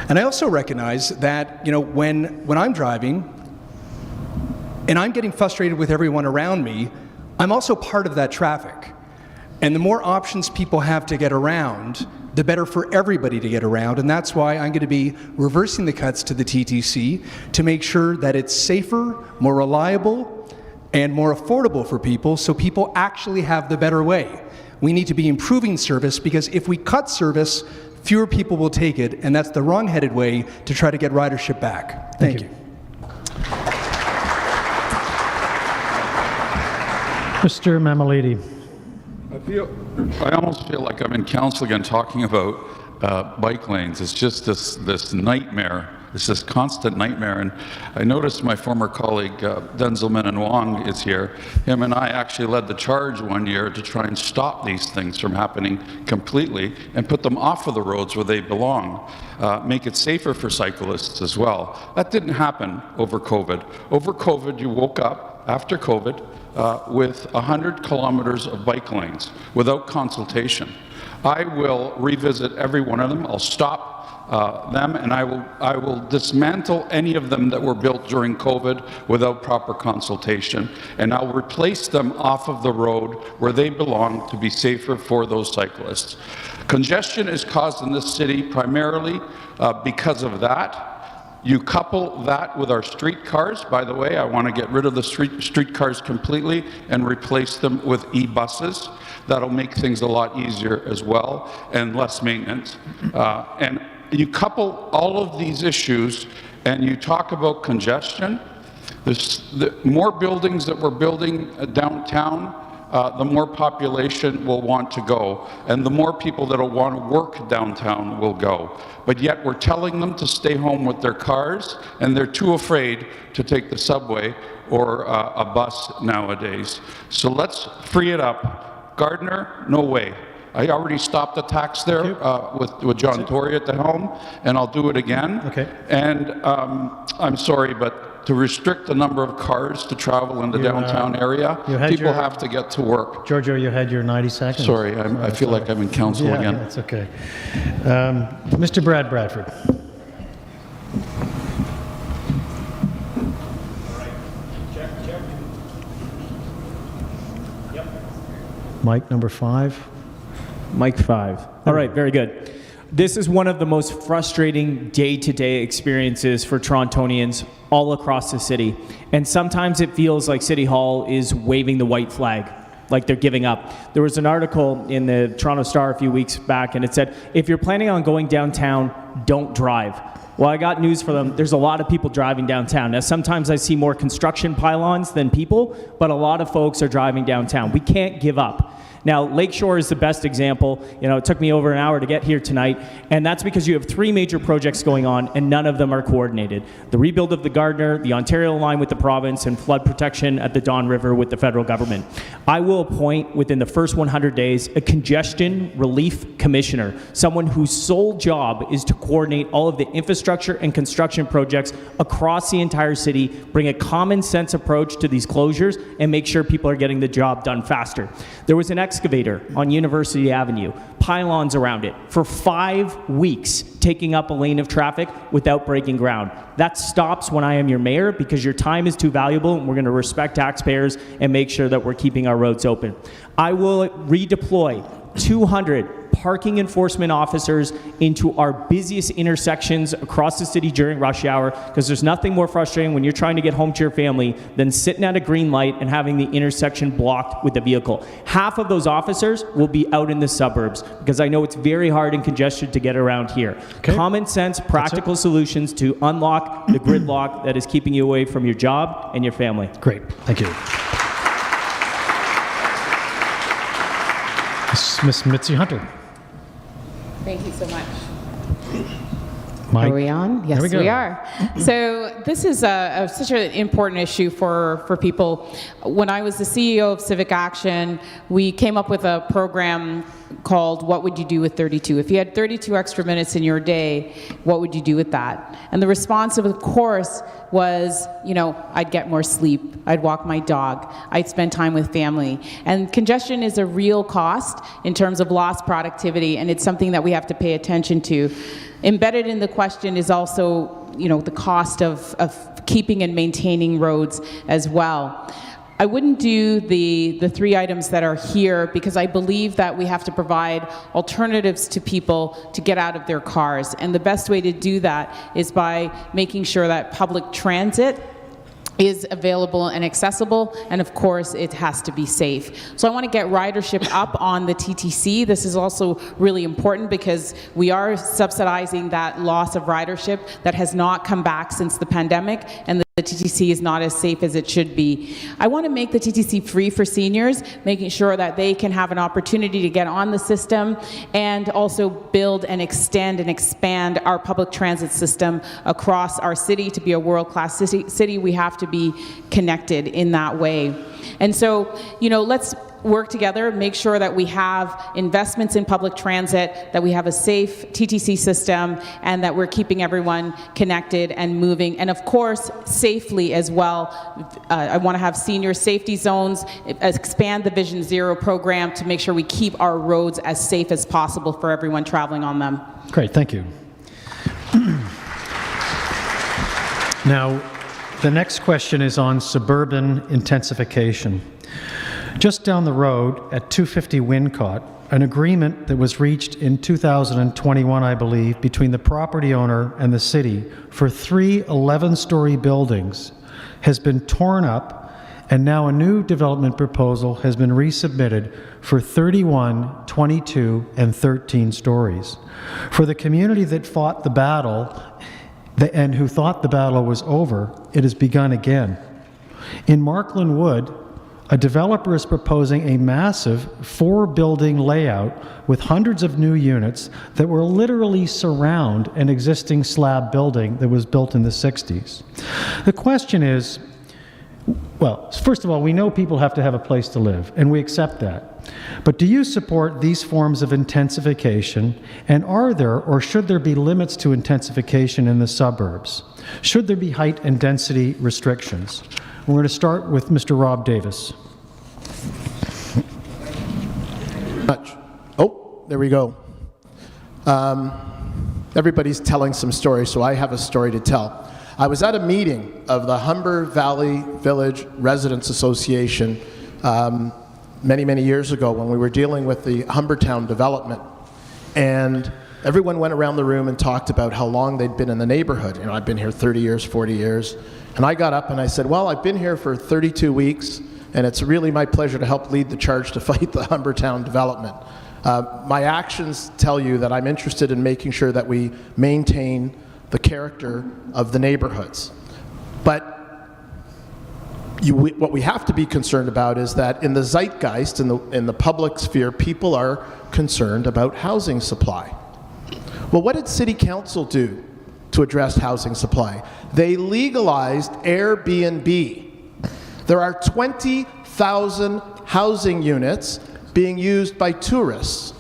And I also recognize that, you know, when I'm driving and I'm getting frustrated with everyone around me, I'm also part of that traffic. And the more options people have to get around, the better for everybody to get around. And that's why I'm going to be reversing the cuts to the TTC to make sure that it's safer, more reliable, and more affordable for people, so people actually have the better way. We need to be improving service, because if we cut service, fewer people will take it, and that's the wrong-headed way to try to get ridership back. Thank you. Mr. Mamalidi. I almost feel like I'm in council again talking about bike lanes. It's just this nightmare. It's this constant nightmare. And I noticed my former colleague, Denzelman and Wong, is here. Him and I actually led the charge one year to try and stop these things from happening completely and put them off of the roads where they belong. Make it safer for cyclists as well. That didn't happen over COVID. Over COVID, you woke up after COVID, with 100 kilometers of bike lanes without consultation. I will revisit every one of them. I'll stop them, and I will dismantle any of them that were built during COVID without proper consultation, and I'll replace them off of the road where they belong to be safer for those cyclists. Congestion is caused in this city primarily because of that. You couple that with our streetcars. By the way, I want to get rid of the streetcars completely and replace them with e-buses. That'll make things a lot easier as well and less maintenance. And you couple all of these issues and you talk about congestion. The more buildings that we're building downtown, the more population will want to go, and the more people that will want to work downtown will go. But yet we're telling them to stay home with their cars, and they're too afraid to take the subway or a bus nowadays. So let's free it up. Gardner, no way. I already stopped the tax there with John Tory at the helm, and I'll do it again. Okay. And I'm sorry, but to restrict the number of cars to travel in the downtown area, people have to get to work. Giorgio, you had your 90 seconds. Sorry, I feel like I'm in council again. Yeah, that's okay. Mr. Brad Bradford. Mike, number 5. Mike 5. All right, very good. This is one of the most frustrating day-to-day experiences for Torontonians all across the city. And sometimes it feels like City Hall is waving the white flag, like they're giving up. There was an article in the Toronto Star a few weeks back, and it said, if you're planning on going downtown, don't drive. Well, I got news for them. There's a lot of people driving downtown. Now, sometimes I see more construction pylons than people, but a lot of folks are driving downtown. We can't give up. Now, Lakeshore is the best example. You know, it took me over an hour to get here tonight, and that's because you have 3 major projects going on, and none of them are coordinated. The rebuild of the Gardner, the Ontario line with the province, and flood protection at the Don River with the federal government. I will appoint, within the first 100 days, a congestion relief commissioner, someone whose sole job is to coordinate all of the infrastructure and construction projects across the entire city, bring a common sense approach to these closures, and make sure people are getting the job done faster. There was an excavator on University Avenue, pylons around it, for 5 weeks, taking up a lane of traffic without breaking ground. That stops when I am your mayor, because your time is too valuable, and we're going to respect taxpayers and make sure that we're keeping our roads open. I will redeploy 200 parking enforcement officers into our busiest intersections across the city during rush hour, because there's nothing more frustrating when you're trying to get home to your family than sitting at a green light and having the intersection blocked with a vehicle. Half of those officers will be out in the suburbs, because I know it's very hard and congested to get around here. Okay. Common sense, practical solutions to unlock the gridlock that is keeping you away from your job and your family. Great. Thank you. Miss Mitzi Hunter. Thank you so much. Mike. Are we on? Yes, There we go. we are. So this is such an important issue for people. When I was the CEO of Civic Action, we came up with a program called What Would You Do with 32? If you had 32 extra minutes in your day, what would you do with that? And the response, of course, was, you know, I'd get more sleep, I'd walk my dog, I'd spend time with family. And congestion is a real cost in terms of lost productivity, and it's something that we have to pay attention to. Embedded in the question is also, you know, the cost of keeping and maintaining roads as well. I wouldn't do the 3 items that are here, because I believe that we have to provide alternatives to people to get out of their cars. And the best way to do that is by making sure that public transit is available and accessible, and of course it has to be safe. So I want to get ridership up on the TTC. This is also really important, because we are subsidizing that loss of ridership that has not come back since the pandemic, and the TTC is not as safe as it should be. I want to make the TTC free for seniors, making sure that they can have an opportunity to get on the system, and also build and extend and expand our public transit system across our city. To be a world-class city, we have to be connected in that way. And so, you know, let's work together, make sure that we have investments in public transit, that we have a safe TTC system, and that we're keeping everyone connected and moving, and of course, safely as well. I want to have senior safety zones, expand the Vision Zero program to make sure we keep our roads as safe as possible for everyone traveling on them. Great, thank you. Now, the next question is on suburban intensification. Just down the road at 250 Wincott, an agreement that was reached in 2021, I believe, between the property owner and the city for 3 11-story buildings has been torn up, and now a new development proposal has been resubmitted for 31, 22, and 13 stories. For the community that fought the battle and who thought the battle was over, it has begun again. In Markland Wood, a developer is proposing a massive 4-building layout with hundreds of new units that will literally surround an existing slab building that was built in the 60s. The question is, well, first of all, we know people have to have a place to live, and we accept that. But do you support these forms of intensification, and are there or should there be limits to intensification in the suburbs? Should there be height and density restrictions? We're going to start with Mr. Rob Davis. Oh, there we go. Everybody's telling some stories, so I have a story to tell. I was at a meeting of the Humber Valley Village Residents Association many, many years ago when we were dealing with the Humbertown development. And everyone went around the room and talked about how long they'd been in the neighborhood. You know, I've been here 30 years, 40 years. And I got up and I said, well, I've been here for 32 weeks, and it's really my pleasure to help lead the charge to fight the Humbertown development. My actions tell you that I'm interested in making sure that we maintain the character of the neighborhoods. But what we have to be concerned about is that in the zeitgeist, in the public sphere, people are concerned about housing supply. Well, what did City Council do to address housing supply? They legalized Airbnb. There are 20,000 housing units being used by tourists.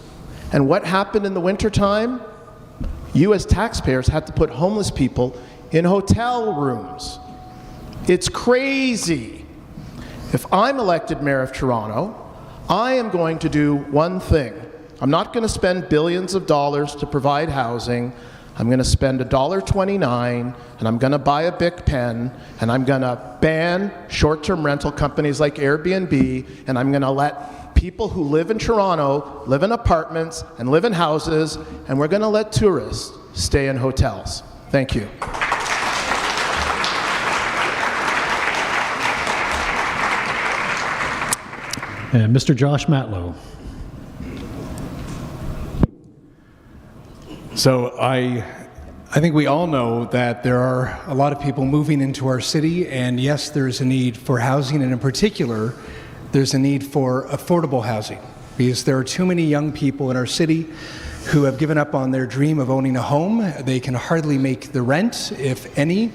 And what happened in the wintertime? You as taxpayers had to put homeless people in hotel rooms. It's crazy. If I'm elected Mayor of Toronto, I am going to do one thing. I'm not going to spend billions of dollars to provide housing. I'm going to spend $1.29, and I'm going to buy a Bic pen, and I'm going to ban short-term rental companies like Airbnb, and I'm going to let people who live in Toronto live in apartments and live in houses, and we're going to let tourists stay in hotels. Thank you. And Mr. Josh Matlow. So I think we all know that there are a lot of people moving into our city, and yes, there's a need for housing, and in particular, there's a need for affordable housing, because there are too many young people in our city who have given up on their dream of owning a home. They can hardly make the rent, if any,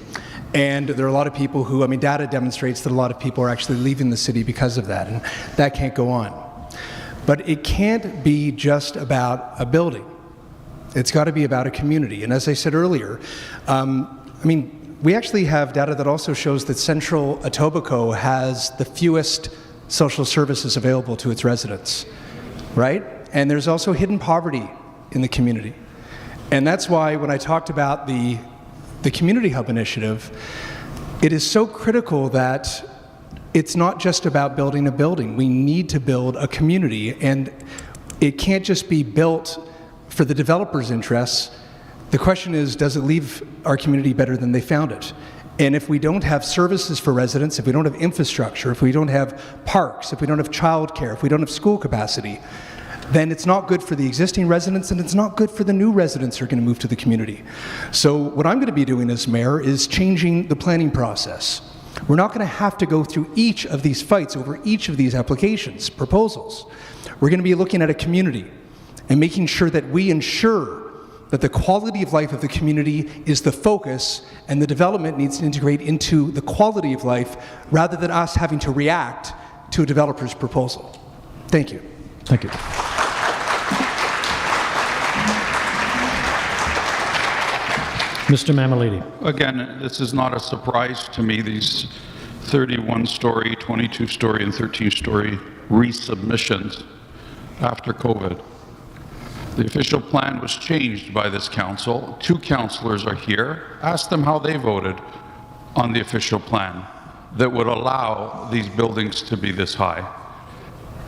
and there are a lot of people who, data demonstrates that a lot of people are actually leaving the city because of that, and that can't go on. But it can't be just about a building. It's got to be about a community. And as I said earlier, we actually have data that also shows that Central Etobicoke has the fewest social services available to its residents, right? And there's also hidden poverty in the community. And that's why when I talked about the Community Hub initiative, it is so critical that it's not just about building a building. We need to build a community, and it can't just be built for the developers' interests. The question is, does it leave our community better than they found it? And if we don't have services for residents, if we don't have infrastructure, if we don't have parks, if we don't have childcare, if we don't have school capacity, then it's not good for the existing residents, and it's not good for the new residents who are going to move to the community. So what I'm going to be doing as mayor is changing the planning process. We're not going to have to go through each of these fights over each of these applications, proposals. We're going to be looking at a community and making sure that we ensure that the quality of life of the community is the focus, and the development needs to integrate into the quality of life rather than us having to react to a developer's proposal. Thank you. Thank you. Mr. Mammoliti. Again, this is not a surprise to me, these 31-story, 22-story, and 13-story resubmissions after COVID. The official plan was changed by this council. 2 councillors are here. Ask them how they voted on the official plan that would allow these buildings to be this high.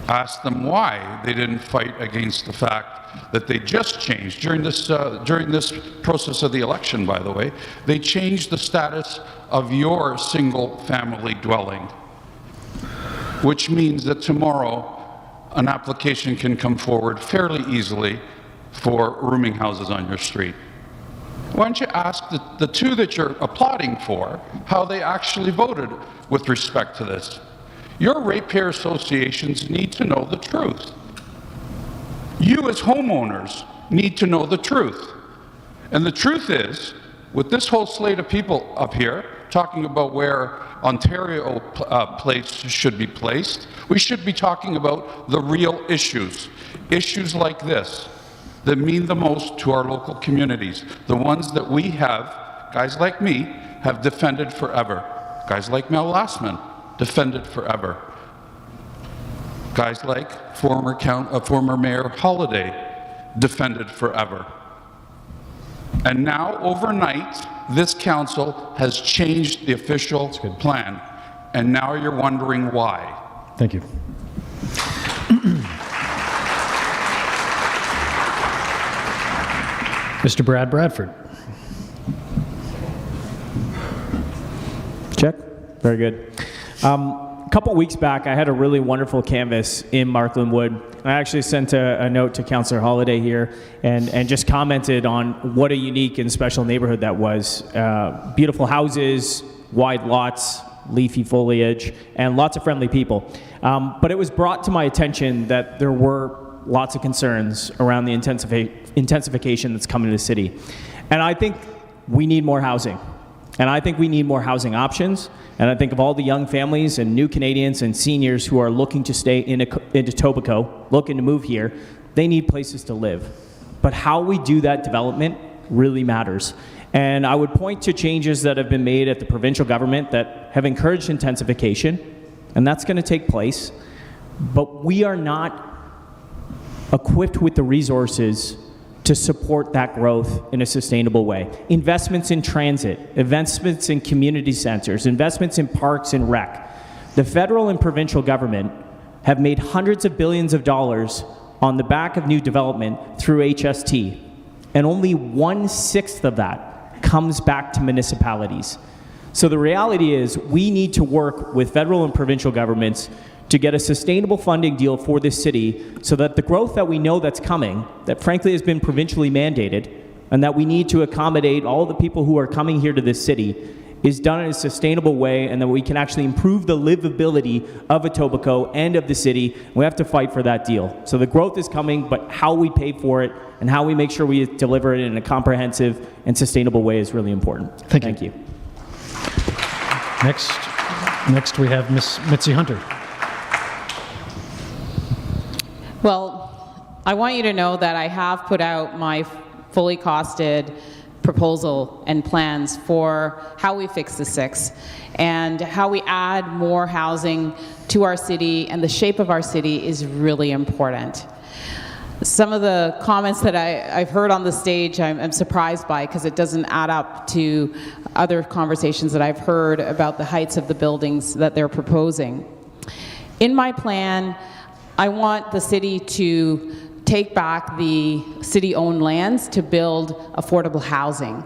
Ask them why they didn't fight against the fact that they just changed during this process of the election, by the way. They changed the status of your single-family dwelling, which means that tomorrow an application can come forward fairly easily for rooming houses on your street. Why don't you ask the 2 that you're applauding for how they actually voted with respect to this? Your ratepayer associations need to know the truth. You as homeowners need to know the truth. And the truth is, with this whole slate of people up here talking about where Ontario Place should be placed, we should be talking about the real issues. Issues like this that mean the most to our local communities. The ones that we have, guys like me, have defended forever. Guys like Mel Lastman, defended forever. Guys like former Mayor Holiday, defended forever. And now, overnight, this council has changed the official plan. And now you're wondering why. Thank you. Mr. Brad Bradford. Check. Very good. A couple weeks back, I had a really wonderful canvas in Markland Wood. I actually sent a note to Councillor Holiday here and just commented on what a unique and special neighborhood that was. Beautiful houses, wide lots, leafy foliage, and lots of friendly people. But it was brought to my attention that there were lots of concerns around the intensification that's coming to the city. And I think we need more housing. And I think we need more housing options. And I think of all the young families and new Canadians and seniors who are looking to stay into Etobicoke, looking to move here, they need places to live. But how we do that development really matters. And I would point to changes that have been made at the provincial government that have encouraged intensification, and that's going to take place. But we are not equipped with the resources to support that growth in a sustainable way. Investments in transit, investments in community centers, investments in parks and rec. The federal and provincial government have made hundreds of billions of dollars on the back of new development through HST, and only 1/6 of that comes back to municipalities. So the reality is we need to work with federal and provincial governments to get a sustainable funding deal for this city so that the growth that we know that's coming, that frankly has been provincially mandated, and that we need to accommodate all the people who are coming here to this city, is done in a sustainable way, and that we can actually improve the livability of Etobicoke and of the city. We have to fight for that deal. So the growth is coming, but how we pay for it and how we make sure we deliver it in a comprehensive and sustainable way is really important. Thank you. Next we have Ms. Mitzi Hunter. Well, I want you to know that I have put out my fully costed proposal and plans for how we fix the 6 and how we add more housing to our city, and the shape of our city is really important. Some of the comments that I've heard on the stage I'm surprised by, because it doesn't add up to other conversations that I've heard about the heights of the buildings that they're proposing. In my plan, I want the city to take back the city-owned lands to build affordable housing.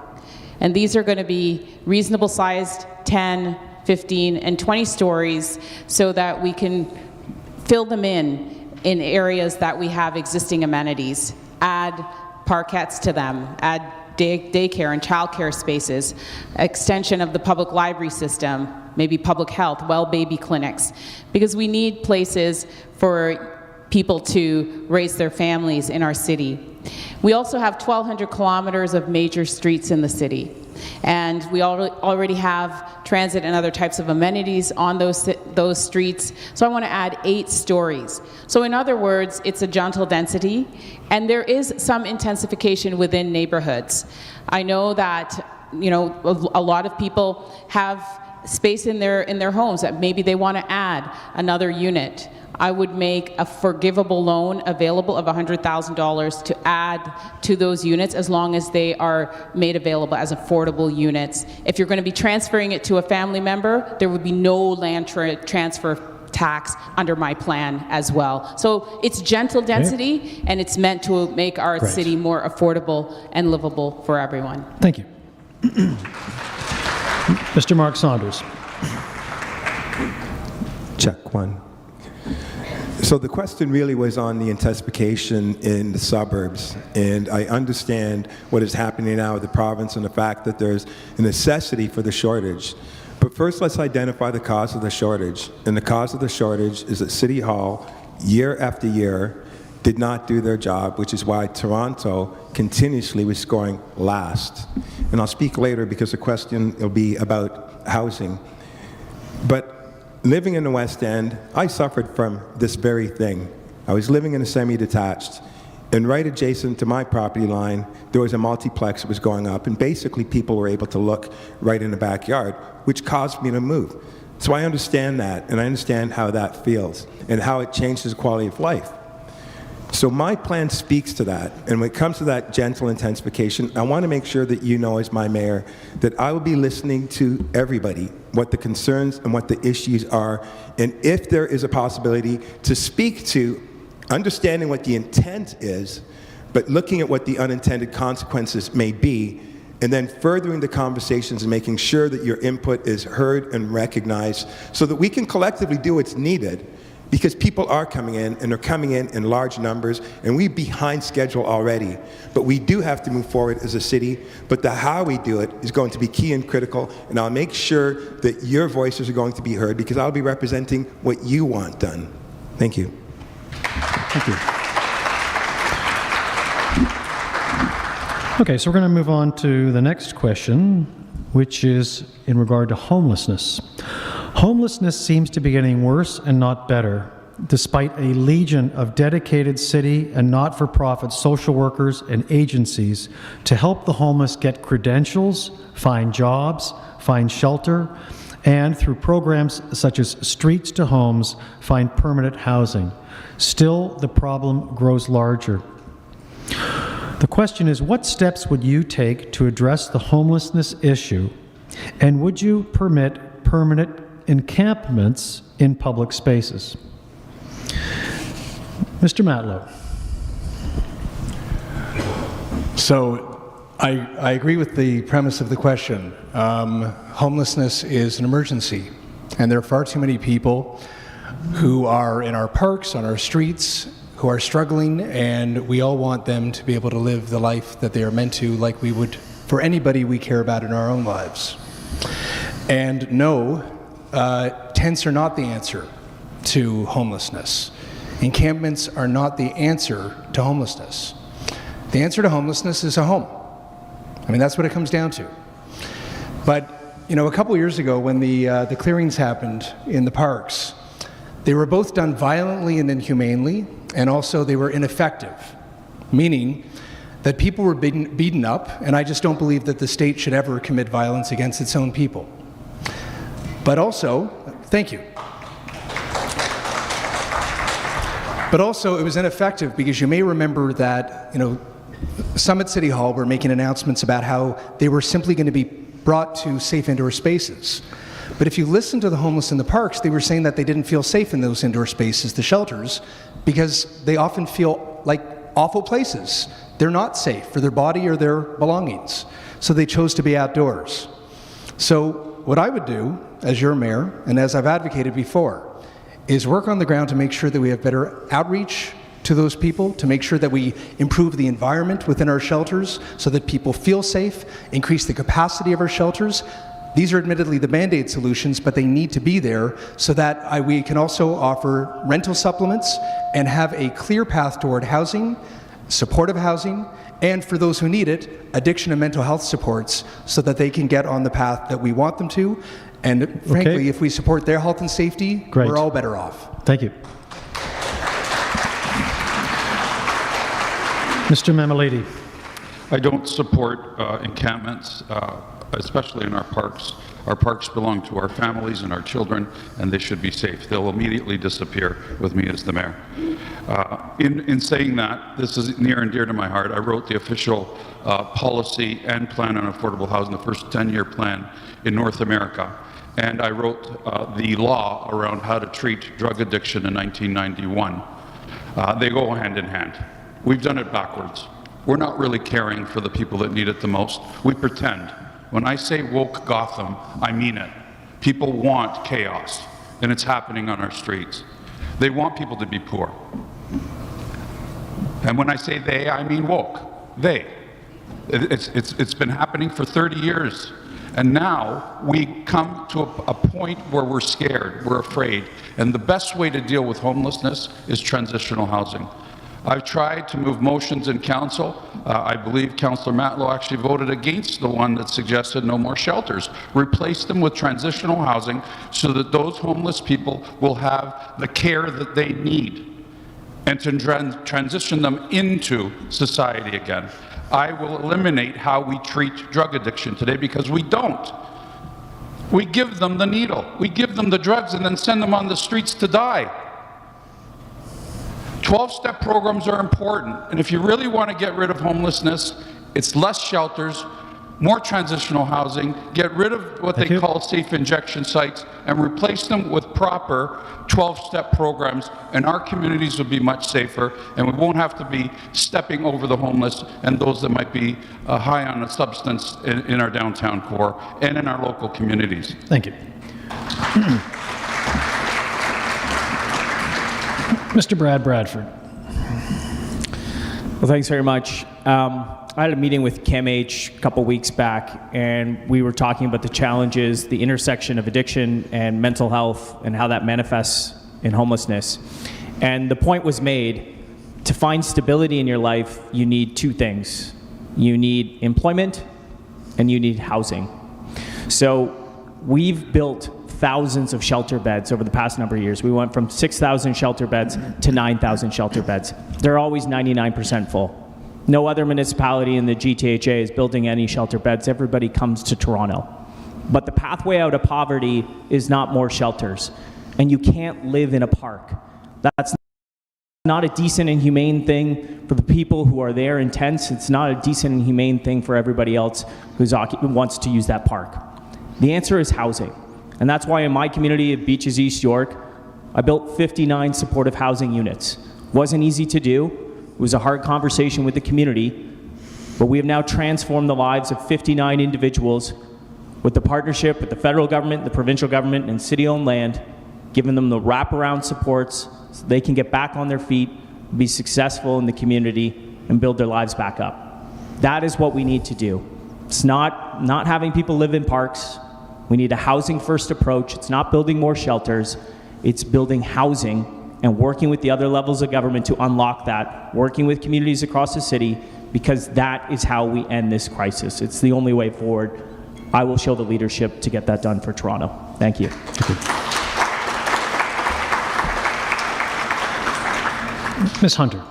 And these are going to be reasonable sized 10, 15, and 20 stories so that we can fill them in areas that we have existing amenities, add parkettes to them, add daycare and childcare spaces, extension of the public library system, maybe public health, well baby clinics, because we need places for people to raise their families in our city. We also have 1,200 kilometers of major streets in the city. And we already have transit and other types of amenities on those streets. So I want to add 8 stories. So in other words, it's a gentle density, and there is some intensification within neighborhoods. I know that, you know, a lot of people have space in their homes that maybe they want to add another unit. I would make a forgivable loan available of $100,000 to add to those units as long as they are made available as affordable units. If you're going to be transferring it to a family member, there would be no land transfer tax under my plan as well. So it's gentle density, and it's meant to make our city more affordable and livable for everyone. Thank you. Mr. Mark Saunders. Check one. So the question really was on the intensification in the suburbs, and I understand what is happening now with the province and the fact that there's a necessity for the shortage. But first, let's identify the cause of the shortage. And the cause of the shortage is that City Hall, year after year, did not do their job, which is why Toronto continuously was scoring last. And I'll speak later because the question will be about housing. But living in the West End, I suffered from this very thing. I was living in a semi-detached, and right adjacent to my property line, there was a multiplex that was going up, and basically people were able to look right in the backyard, which caused me to move. So I understand that, and I understand how that feels, and how it changes the quality of life. So my plan speaks to that, and when it comes to that gentle intensification, I want to make sure that you know as my mayor that I will be listening to everybody, what the concerns and what the issues are, and if there is a possibility to speak to understanding what the intent is, but looking at what the unintended consequences may be, and then furthering the conversations and making sure that your input is heard and recognized so that we can collectively do what's needed. Because people are coming in, and they're coming in large numbers, and we're behind schedule already. But we do have to move forward as a city, but the how we do it is going to be key and critical, and I'll make sure that your voices are going to be heard because I'll be representing what you want done. Thank you. Thank you. Okay, so we're going to move on to the next question, which is in regard to homelessness. Homelessness seems to be getting worse and not better, despite a legion of dedicated city and not-for-profit social workers and agencies to help the homeless get credentials, find jobs, find shelter, and through programs such as Streets to Homes, find permanent housing. Still, the problem grows larger. The question is, what steps would you take to address the homelessness issue, and would you permit permanent encampments in public spaces? Mr. Matlow. So I agree with the premise of the question. Homelessness is an emergency, and there are far too many people who are in our parks, on our streets, who are struggling, and we all want them to be able to live the life that they are meant to, like we would for anybody we care about in our own lives. And no, tents are not the answer to homelessness. Encampments are not the answer to homelessness. The answer to homelessness is a home. I mean, that's what it comes down to. But, you know, a couple years ago when the clearings happened in the parks, they were both done violently and inhumanely, and also they were ineffective, meaning that people were beaten up, and I just don't believe that the state should ever commit violence against its own people. But also, thank you. But also, it was ineffective because you may remember that, you know, some at City Hall were making announcements about how they were simply going to be brought to safe indoor spaces. But if you listen to the homeless in the parks, they were saying that they didn't feel safe in those indoor spaces, the shelters, because they often feel like awful places. They're not safe for their body or their belongings. So they chose to be outdoors. So what I would do as your mayor, and as I've advocated before, is work on the ground to make sure that we have better outreach to those people, to make sure that we improve the environment within our shelters so that people feel safe, increase the capacity of our shelters. These are admittedly the Band-Aid solutions, but they need to be there so that we can also offer rental supplements and have a clear path toward housing supportive housing, and for those who need it, addiction and mental health supports so that they can get on the path that we want them to. And frankly, if we support their health and safety, we're all better off. Thank you. Mr. Mamalady. I don't support encampments, especially in our parks. Our parks belong to our families and our children, and they should be safe. They'll immediately disappear with me as the mayor. In saying that, this is near and dear to my heart. I wrote the official policy and plan on affordable housing, the first 10-year plan in North America. And I wrote the law around how to treat drug addiction in 1991. They go hand in hand. We've done it backwards. We're not really caring for the people that need it the most. We pretend. When I say woke Gotham, I mean it. People want chaos, and it's happening on our streets. They want people to be poor. And when I say they, I mean woke. They. It's been happening for 30 years. And now we come to a point where we're scared, we're afraid. And the best way to deal with homelessness is transitional housing. I've tried to move motions in council. I believe Councillor Matlow actually voted against the one that suggested no more shelters. Replace them with transitional housing so that those homeless people will have the care that they need and to transition them into society again. I will eliminate how we treat drug addiction today because we don't. We give them the needle, we give them the drugs and then send them on the streets to die. 12-step programs are important, and if you really want to get rid of homelessness, it's less shelters, more transitional housing, get rid of what they call safe injection sites, and replace them with proper 12-step programs, and our communities will be much safer, and we won't have to be stepping over the homeless and those that might be high on a substance in our downtown core and in our local communities. Thank you. Mr. Brad Bradford. Well, thanks very much. I had a meeting with CAMH a couple weeks back, and we were talking about the challenges, the intersection of addiction and mental health, and how that manifests in homelessness. And the point was made, to find stability in your life, you need two things. You need employment, and you need housing. So we've built thousands of shelter beds over the past number of years. We went from 6,000 shelter beds to 9,000 shelter beds. They're always 99% full. No other municipality in the GTHA is building any shelter beds. Everybody comes to Toronto. But the pathway out of poverty is not more shelters. And you can't live in a park. That's not a decent and humane thing for the people who are there in tents. It's not a decent and humane thing for everybody else who wants to use that park. The answer is housing. And that's why in my community at Beaches East York, I built 59 supportive housing units. Wasn't easy to do. It was a hard conversation with the community, but we have now transformed the lives of 59 individuals with the partnership with the federal government, the provincial government, and city-owned land, giving them the wraparound supports so they can get back on their feet, be successful in the community, and build their lives back up. That is what we need to do. It's not having people live in parks. We need a housing-first approach. It's not building more shelters. It's building housing and working with the other levels of government to unlock that, working with communities across the city, because that is how we end this crisis. It's the only way forward. I will show the leadership to get that done for Toronto. Thank you. Ms. Hunter.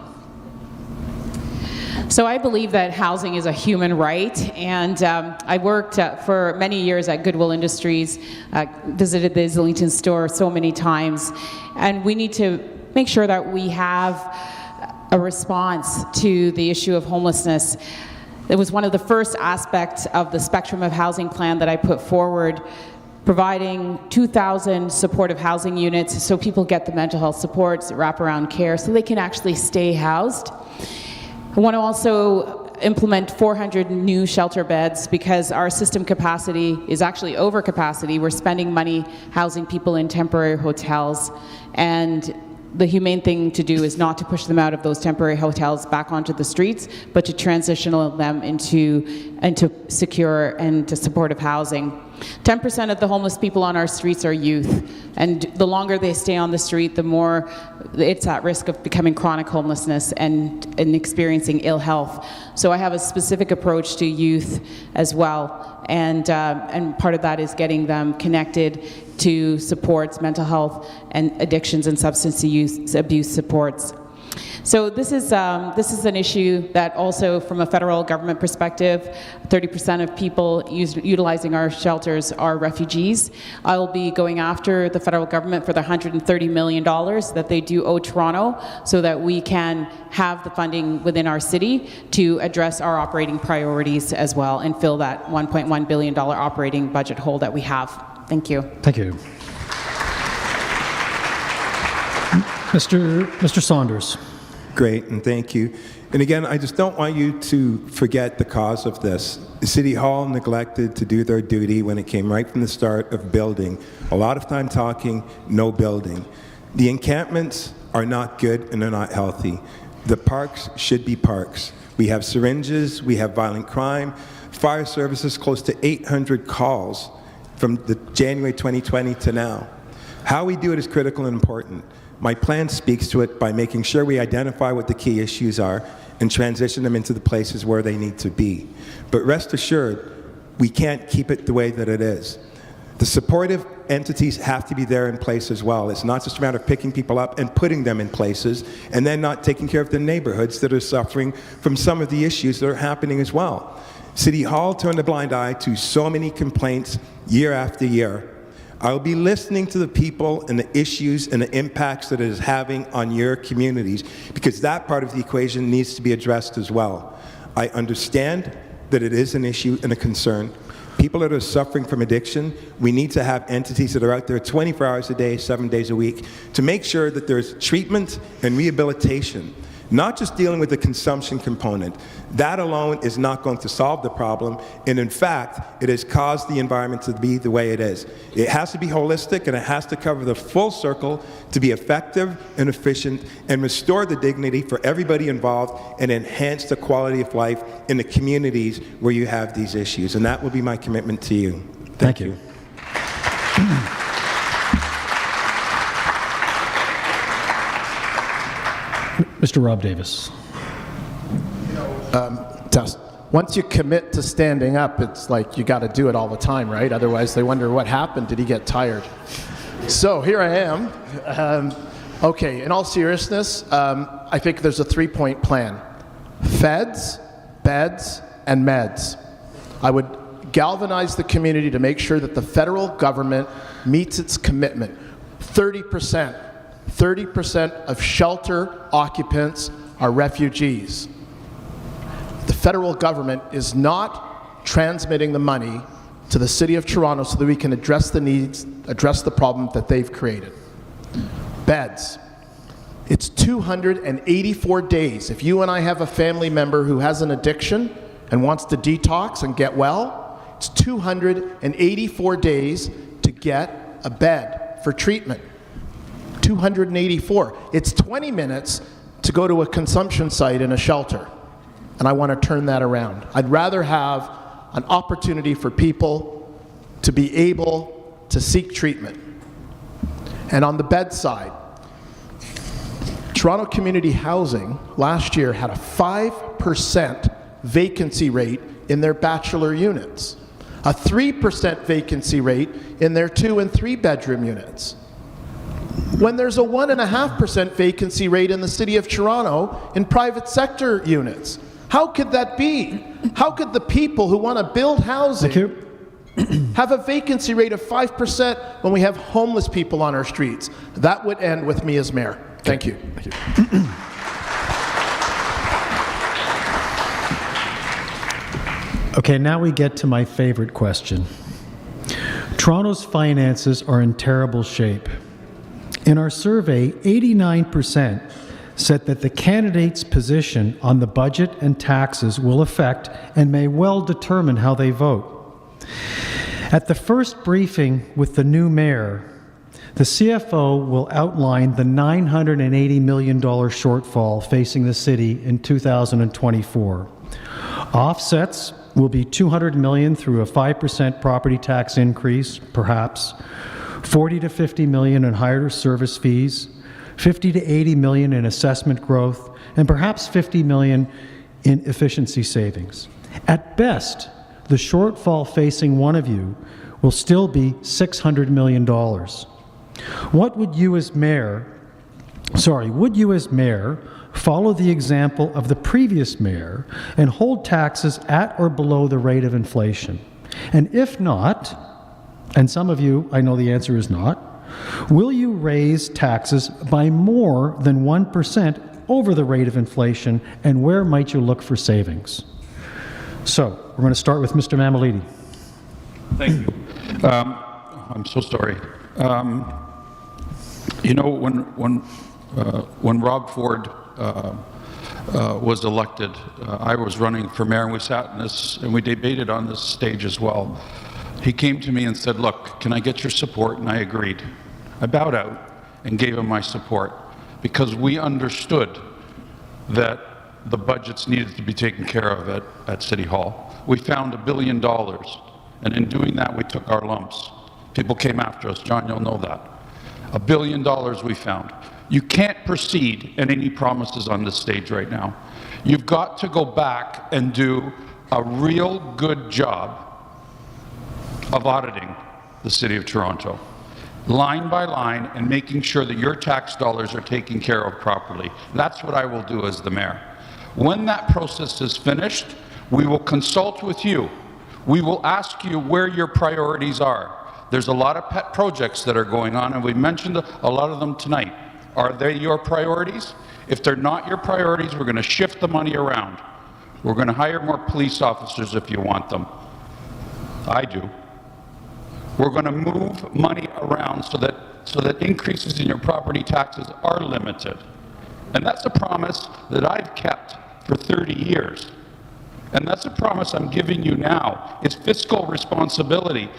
So I believe that housing is a human right, and I worked for many years at Goodwill Industries, visited the Islington store so many times, and we need to make sure that we have a response to the issue of homelessness. It was one of the first aspects of the spectrum of housing plan that I put forward, providing 2,000 supportive housing units so people get the mental health supports, wraparound care, so they can actually stay housed. I want to also implement 400 new shelter beds because our system capacity is actually over capacity. We're spending money housing people in temporary hotels, and the humane thing to do is not to push them out of those temporary hotels back onto the streets, but to transition them into secure and to supportive housing. 10% of the homeless people on our streets are youth, and the longer they stay on the street, the more it's at risk of becoming chronic homelessness and experiencing ill health. So I have a specific approach to youth as well, and part of that is getting them connected to supports, mental health and addictions and substance abuse supports. So this is an issue that also, from a federal government perspective, 30% of people utilizing our shelters are refugees. I will be going after the federal government for the $130 million that they do owe Toronto, so that we can have the funding within our city to address our operating priorities as well and fill that $1.1 billion operating budget hole that we have. Thank you. Thank you. Mr. Saunders. Great, and thank you. And again, I just don't want you to forget the cause of this. City Hall neglected to do their duty when it came right from the start of building. A lot of time talking, no building. The encampments are not good and they're not healthy. The parks should be parks. We have syringes, we have violent crime, fire services, close to 800 calls from the January 2020 to now. How we do it is critical and important. My plan speaks to it by making sure we identify what the key issues are and transition them into the places where they need to be. But rest assured, we can't keep it the way that it is. The supportive entities have to be there in place as well. It's not just a matter of picking people up and putting them in places and then not taking care of the neighborhoods that are suffering from some of the issues that are happening as well. City Hall turned a blind eye to so many complaints year after year. I'll be listening to the people and the issues and the impacts that it is having on your communities, because that part of the equation needs to be addressed as well. I understand that it is an issue and a concern. People that are suffering from addiction, we need to have entities that are out there 24 hours a day, 7 days a week, to make sure that there's treatment and rehabilitation, not just dealing with the consumption component. That alone is not going to solve the problem, and in fact, it has caused the environment to be the way it is. It has to be holistic, and it has to cover the full circle to be effective and efficient and restore the dignity for everybody involved and enhance the quality of life in the communities where you have these issues, and that will be my commitment to you. Thank you. Mr. Rob Davis. Test. Once you commit to standing up, it's like you got to do it all the time, right? Otherwise, they wonder what happened. Did he get tired? So here I am. Okay, in all seriousness, I think there's a three-point plan. Feds, beds, and meds. I would galvanize the community to make sure that the federal government meets its commitment. 30% of shelter occupants are refugees. The federal government is not transmitting the money to the City of Toronto so that we can address the needs, address the problem that they've created. Beds. It's 284 days. If you and I have a family member who has an addiction and wants to detox and get well, it's 284 days to get a bed for treatment. 284. It's 20 minutes to go to a consumption site in a shelter. And I want to turn that around. I'd rather have an opportunity for people to be able to seek treatment. And on the bedside, Toronto Community Housing last year had a 5% vacancy rate in their bachelor units, a 3% vacancy rate in their 2- and 3-bedroom units. When there's a 1.5% vacancy rate in the City of Toronto in private sector units. How could that be? How could the people who want to build housing have a vacancy rate of 5% when we have homeless people on our streets? That would end with me as mayor. Thank you. Thank you. Okay, now we get to my favorite question. Toronto's finances are in terrible shape. In our survey, 89% said that the candidate's position on the budget and taxes will affect and may well determine how they vote. At the first briefing with the new mayor, the CFO will outline the $980 million shortfall facing the city in 2024. Offsets will be $200 million through a 5% property tax increase, perhaps, $40 to $50 million in higher service fees, $50 to $80 million in assessment growth, and perhaps $50 million in efficiency savings. At best, the shortfall facing one of you will still be $600 million. What would you as mayor follow the example of the previous mayor and hold taxes at or below the rate of inflation? And if not, and some of you, I know the answer is not, will you raise taxes by more than 1% over the rate of inflation, and where might you look for savings? So, we're going to start with Mr. Mammoliti. Thank you. I'm so sorry. You know, when Rob Ford was elected, I was running for mayor, and we sat in this and we debated on this stage as well. He came to me and said, "Look, can I get your support?" And I agreed. I bowed out and gave him my support because we understood that the budgets needed to be taken care of at City Hall. We found $1 billion, and in doing that, we took our lumps. People came after us. John, you'll know that. $1 billion we found. You can't proceed in any promises on this stage right now. You've got to go back and do a real good job of auditing the City of Toronto, line by line, and making sure that your tax dollars are taken care of properly. That's what I will do as the mayor. When that process is finished, we will consult with you. We will ask you where your priorities are. There's a lot of pet projects that are going on, and we mentioned a lot of them tonight. Are they your priorities? If they're not your priorities, we're going to shift the money around. We're going to hire more police officers if you want them. I do. We're going to move money around so that increases in your property taxes are limited. And that's a promise that I've kept for 30 years. And that's a promise I'm giving you now. It's fiscal responsibility,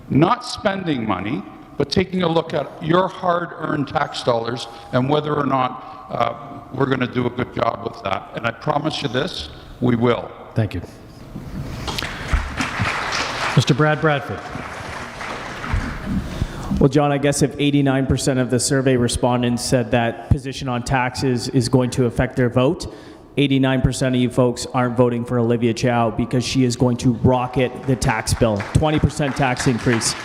not spending money, but taking a look at your hard-earned tax dollars and whether or not we're going to do a good job with that. And I promise you this, we will. Thank you. Mr. Brad Bradford. Well, John, I guess if 89% of the survey respondents said that position on taxes is going to affect their vote, 89% of you folks aren't voting for Olivia Chow because she is going to rocket the tax bill. 20% tax increase.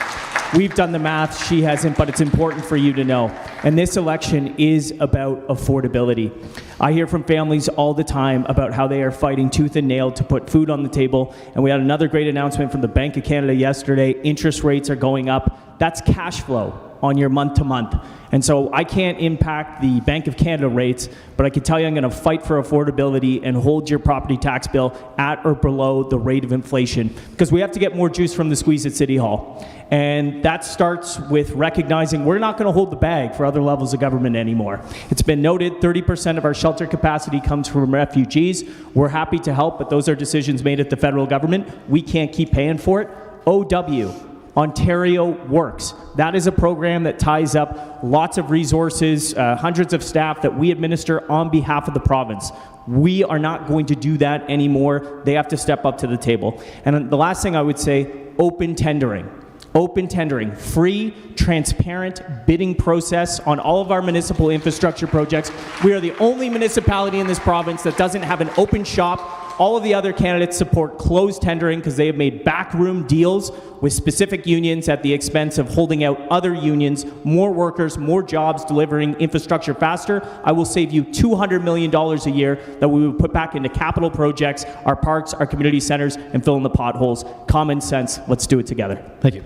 We've done the math, she hasn't, but it's important for you to know. And this election is about affordability. I hear from families all the time about how they are fighting tooth and nail to put food on the table. And we had another great announcement from the Bank of Canada yesterday. Interest rates are going up. That's cash flow on your month-to-month. And so I can't impact the Bank of Canada rates, but I can tell you I'm going to fight for affordability and hold your property tax bill at or below the rate of inflation, because we have to get more juice from the squeeze at City Hall. And that starts with recognizing we're not going to hold the bag for other levels of government anymore. It's been noted 30% of our shelter capacity comes from refugees. We're happy to help, but those are decisions made at the federal government. We can't keep paying for it. OW. Ontario Works. That is a program that ties up lots of resources, hundreds of staff that we administer on behalf of the province. We are not going to do that anymore. They have to step up to the table. And the last thing I would say, open tendering. Open tendering, free, transparent bidding process on all of our municipal infrastructure projects. We are the only municipality in this province that doesn't have an open shop. All of the other candidates support closed tendering because they have made backroom deals with specific unions at the expense of holding out other unions, more workers, more jobs, delivering infrastructure faster. I will save you $200 million a year that we would put back into capital projects, our parks, our community centers, and fill in the potholes. Common sense. Let's do it together. Thank you.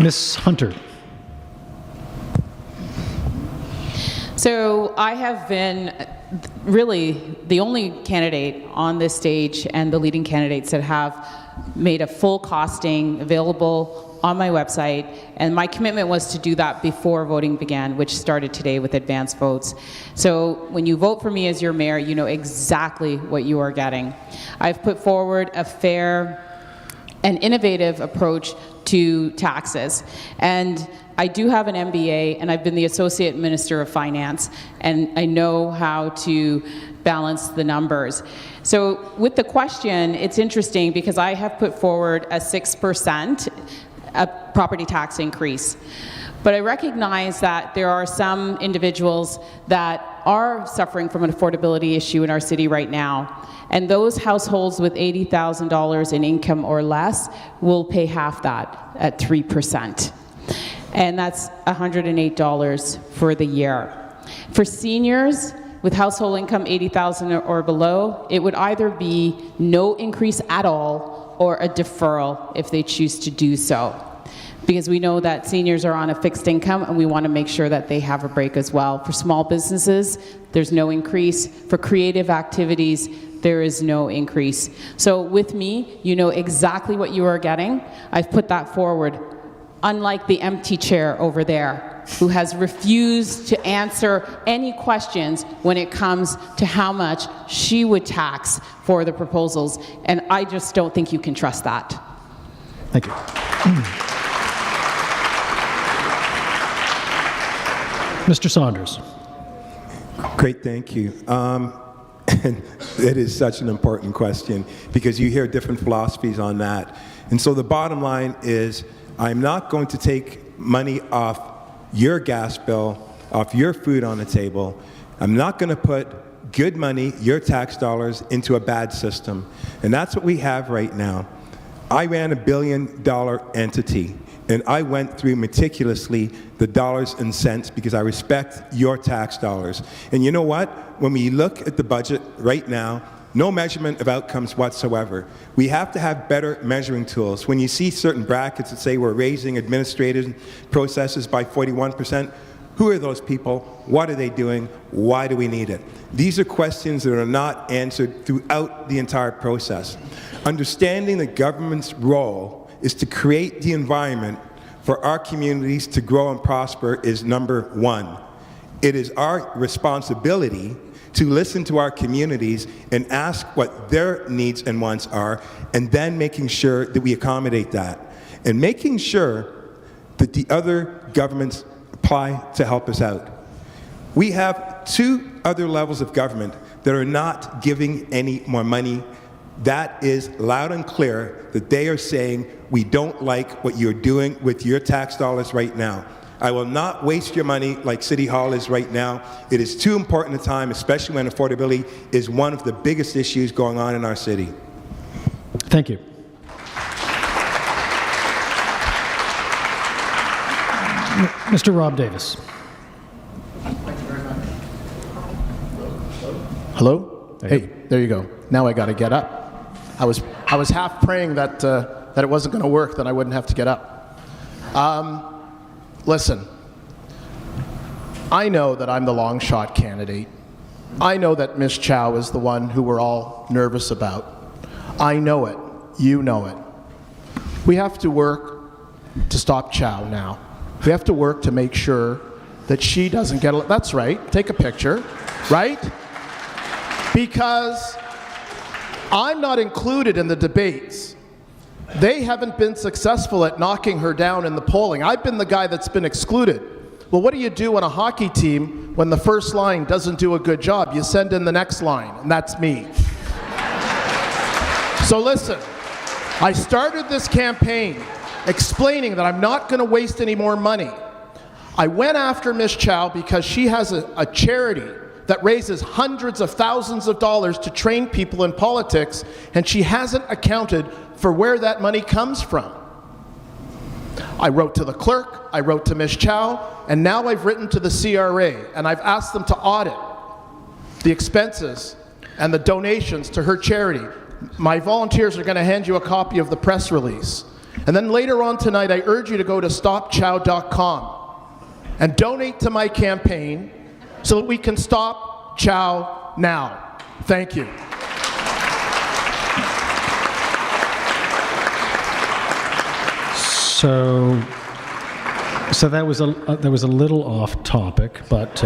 Ms. Hunter. So I have been really the only candidate on this stage and the leading candidates that have made a full costing available on my website, and my commitment was to do that before voting began, which started today with advanced votes. So when you vote for me as your mayor, you know exactly what you are getting. I've put forward a fair an innovative approach to taxes. And I do have an MBA, and I've been the Associate Minister of Finance, and I know how to balance the numbers. So with the question, it's interesting because I have put forward a 6% property tax increase. But I recognize that there are some individuals that are suffering from an affordability issue in our city right now. And those households with $80,000 in income or less will pay half that at 3%. And that's $108 for the year. For seniors with household income $80,000 or below, it would either be no increase at all or a deferral if they choose to do so. Because we know that seniors are on a fixed income and we want to make sure that they have a break as well. For small businesses, there's no increase. For creative activities, there is no increase. So with me, you know exactly what you are getting. I've put that forward, unlike the empty chair over there, who has refused to answer any questions when it comes to how much she would tax for the proposals. And I just don't think you can trust that. Thank you. Mr. Saunders. Great, thank you. And it is such an important question because you hear different philosophies on that. And so the bottom line is I'm not going to take money off your gas bill, off your food on the table. I'm not going to put good money, your tax dollars, into a bad system. And that's what we have right now. I ran a $1 billion entity, and I went through meticulously the dollars and cents because I respect your tax dollars. And you know what? When we look at the budget right now, no measurement of outcomes whatsoever. We have to have better measuring tools. When you see certain brackets that say we're raising administrative processes by 41%, who are those people? What are they doing? Why do we need it? These are questions that are not answered throughout the entire process. Understanding the government's role is to create the environment for our communities to grow and prosper is number one. It is our responsibility to listen to our communities and ask what their needs and wants are, and then making sure that we accommodate that. And making sure that the other governments apply to help us out. We have 2 other levels of government that are not giving any more money. That is loud and clear that they are saying, we don't like what you're doing with your tax dollars right now. I will not waste your money like City Hall is right now. It is too important a time, especially when affordability is one of the biggest issues going on in our city. Thank you. Mr. Rob Davis. Hello? Hey, there you go. Now I got to get up. I was half praying that it wasn't going to work, that I wouldn't have to get up. Listen, I know that I'm the long shot candidate. I know that Ms. Chow is the one who we're all nervous about. I know it. You know it. We have to work to stop Chow now. We have to work to make sure that she doesn't get that's right, take a picture, right? Because I'm not included in the debates. They haven't been successful at knocking her down in the polling. I've been the guy that's been excluded. Well, what do you do on a hockey team when the first line doesn't do a good job? You send in the next line, and that's me. So listen, I started this campaign explaining that I'm not going to waste any more money. I went after Ms. Chow because she has a charity that raises hundreds of thousands of dollars to train people in politics, and she hasn't accounted for where that money comes from. I wrote to the clerk, I wrote to Ms. Chow, and now I've written to the CRA, and I've asked them to audit the expenses and the donations to her charity. My volunteers are going to hand you a copy of the press release. And then later on tonight, I urge you to go to stopchow.com and donate to my campaign so that we can stop Chow now. Thank you. So that was a little off topic, but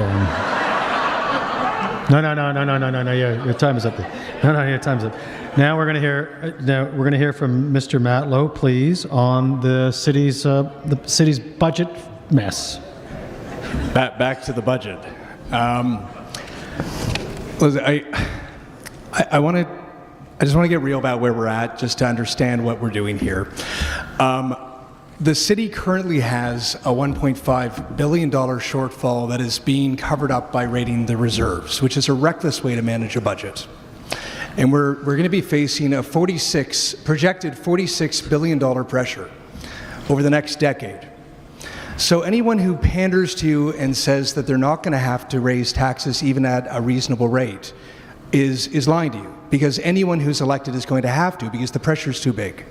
no. Yeah, your time is up. No, your time's up. Now we're going to hear from Mr. Matlow, please, on the city's budget mess. Back to the budget. Listen, I just want to get real about where we're at, just to understand what we're doing here. The city currently has a $1.5 billion shortfall that is being covered up by raiding the reserves, which is a reckless way to manage a budget. And we're going to be facing a projected $46 billion pressure over the next decade. So anyone who panders to you and says that they're not going to have to raise taxes even at a reasonable rate is lying to you, because anyone who's elected is going to have to, because the pressure is too big.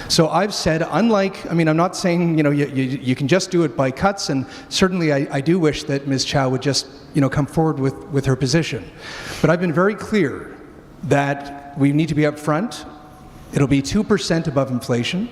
So I've said, I'm not saying, you can just do it by cuts, and certainly I do wish that Ms. Chow would just, come forward with her position. But I've been very clear that we need to be upfront. It'll be 2% above inflation.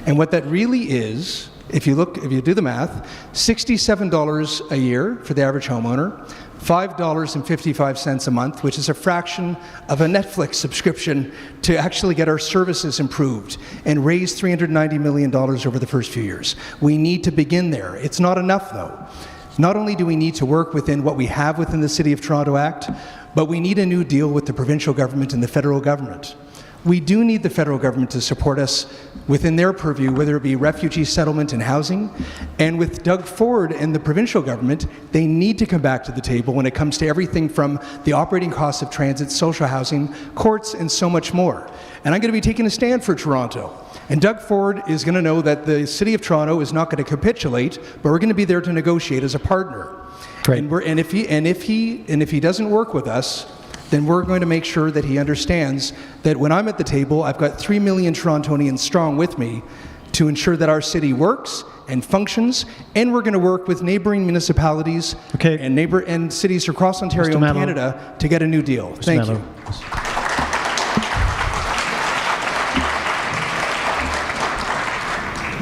And what that really is, if you do the math, $67 a year for the average homeowner, $5.55 a month, which is a fraction of a Netflix subscription, to actually get our services improved and raise $390 million over the first few years. We need to begin there. It's not enough, though. Not only do we need to work within what we have within the City of Toronto Act, but we need a new deal with the provincial government and the federal government. We do need the federal government to support us within their purview, whether it be refugee settlement and housing. And with Doug Ford and the provincial government, they need to come back to the table when it comes to everything from the operating costs of transit, social housing, courts, and so much more. And I'm going to be taking a stand for Toronto. And Doug Ford is going to know that the City of Toronto is not going to capitulate, but we're going to be there to negotiate as a partner. Right. And if he doesn't work with us, then we're going to make sure that he understands that when I'm at the table, I've got 3 million Torontonians strong with me to ensure that our city works and functions, and we're going to work with neighboring municipalities and cities across Ontario and Canada to get a new deal. Thank you.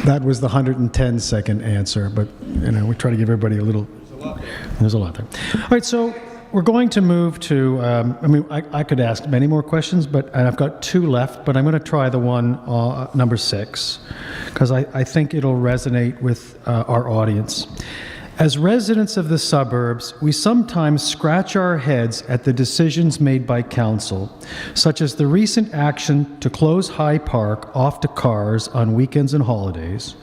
That was the 110-second answer, but we try to give everybody a little. There's a lot there. All right, so we're going to move to, I could ask many more questions, and I've got 2 left, but I'm going to try the one, number 6, because I think it'll resonate with our audience. As residents of the suburbs, we sometimes scratch our heads at the decisions made by council, such as the recent action to close High Park off to cars on weekends and holidays,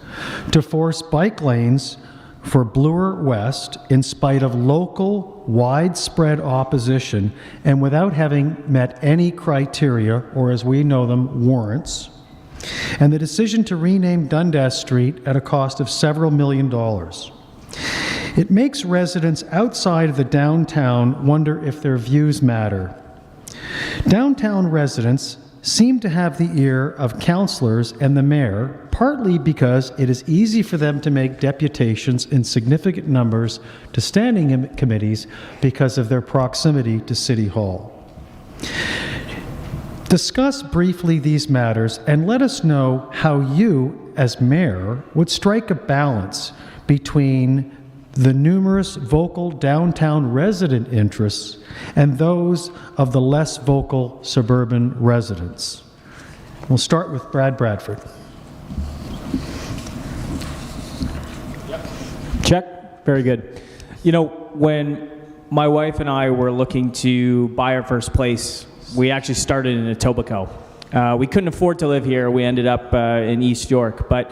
to force bike lanes for Bloor West in spite of local widespread opposition and without having met any criteria, or as we know them, warrants, and the decision to rename Dundas Street at a cost of several $1 million. It makes residents outside of the downtown wonder if their views matter. Downtown residents seem to have the ear of councillors and the mayor, partly because it is easy for them to make deputations in significant numbers to standing committees because of their proximity to City Hall. Discuss briefly these matters and let us know how you, as mayor, would strike a balance between the numerous vocal downtown resident interests and those of the less vocal suburban residents. We'll start with Brad Bradford. Check. Very good. When my wife and I were looking to buy our first place, we actually started in Etobicoke. We couldn't afford to live here. We ended up in East York, but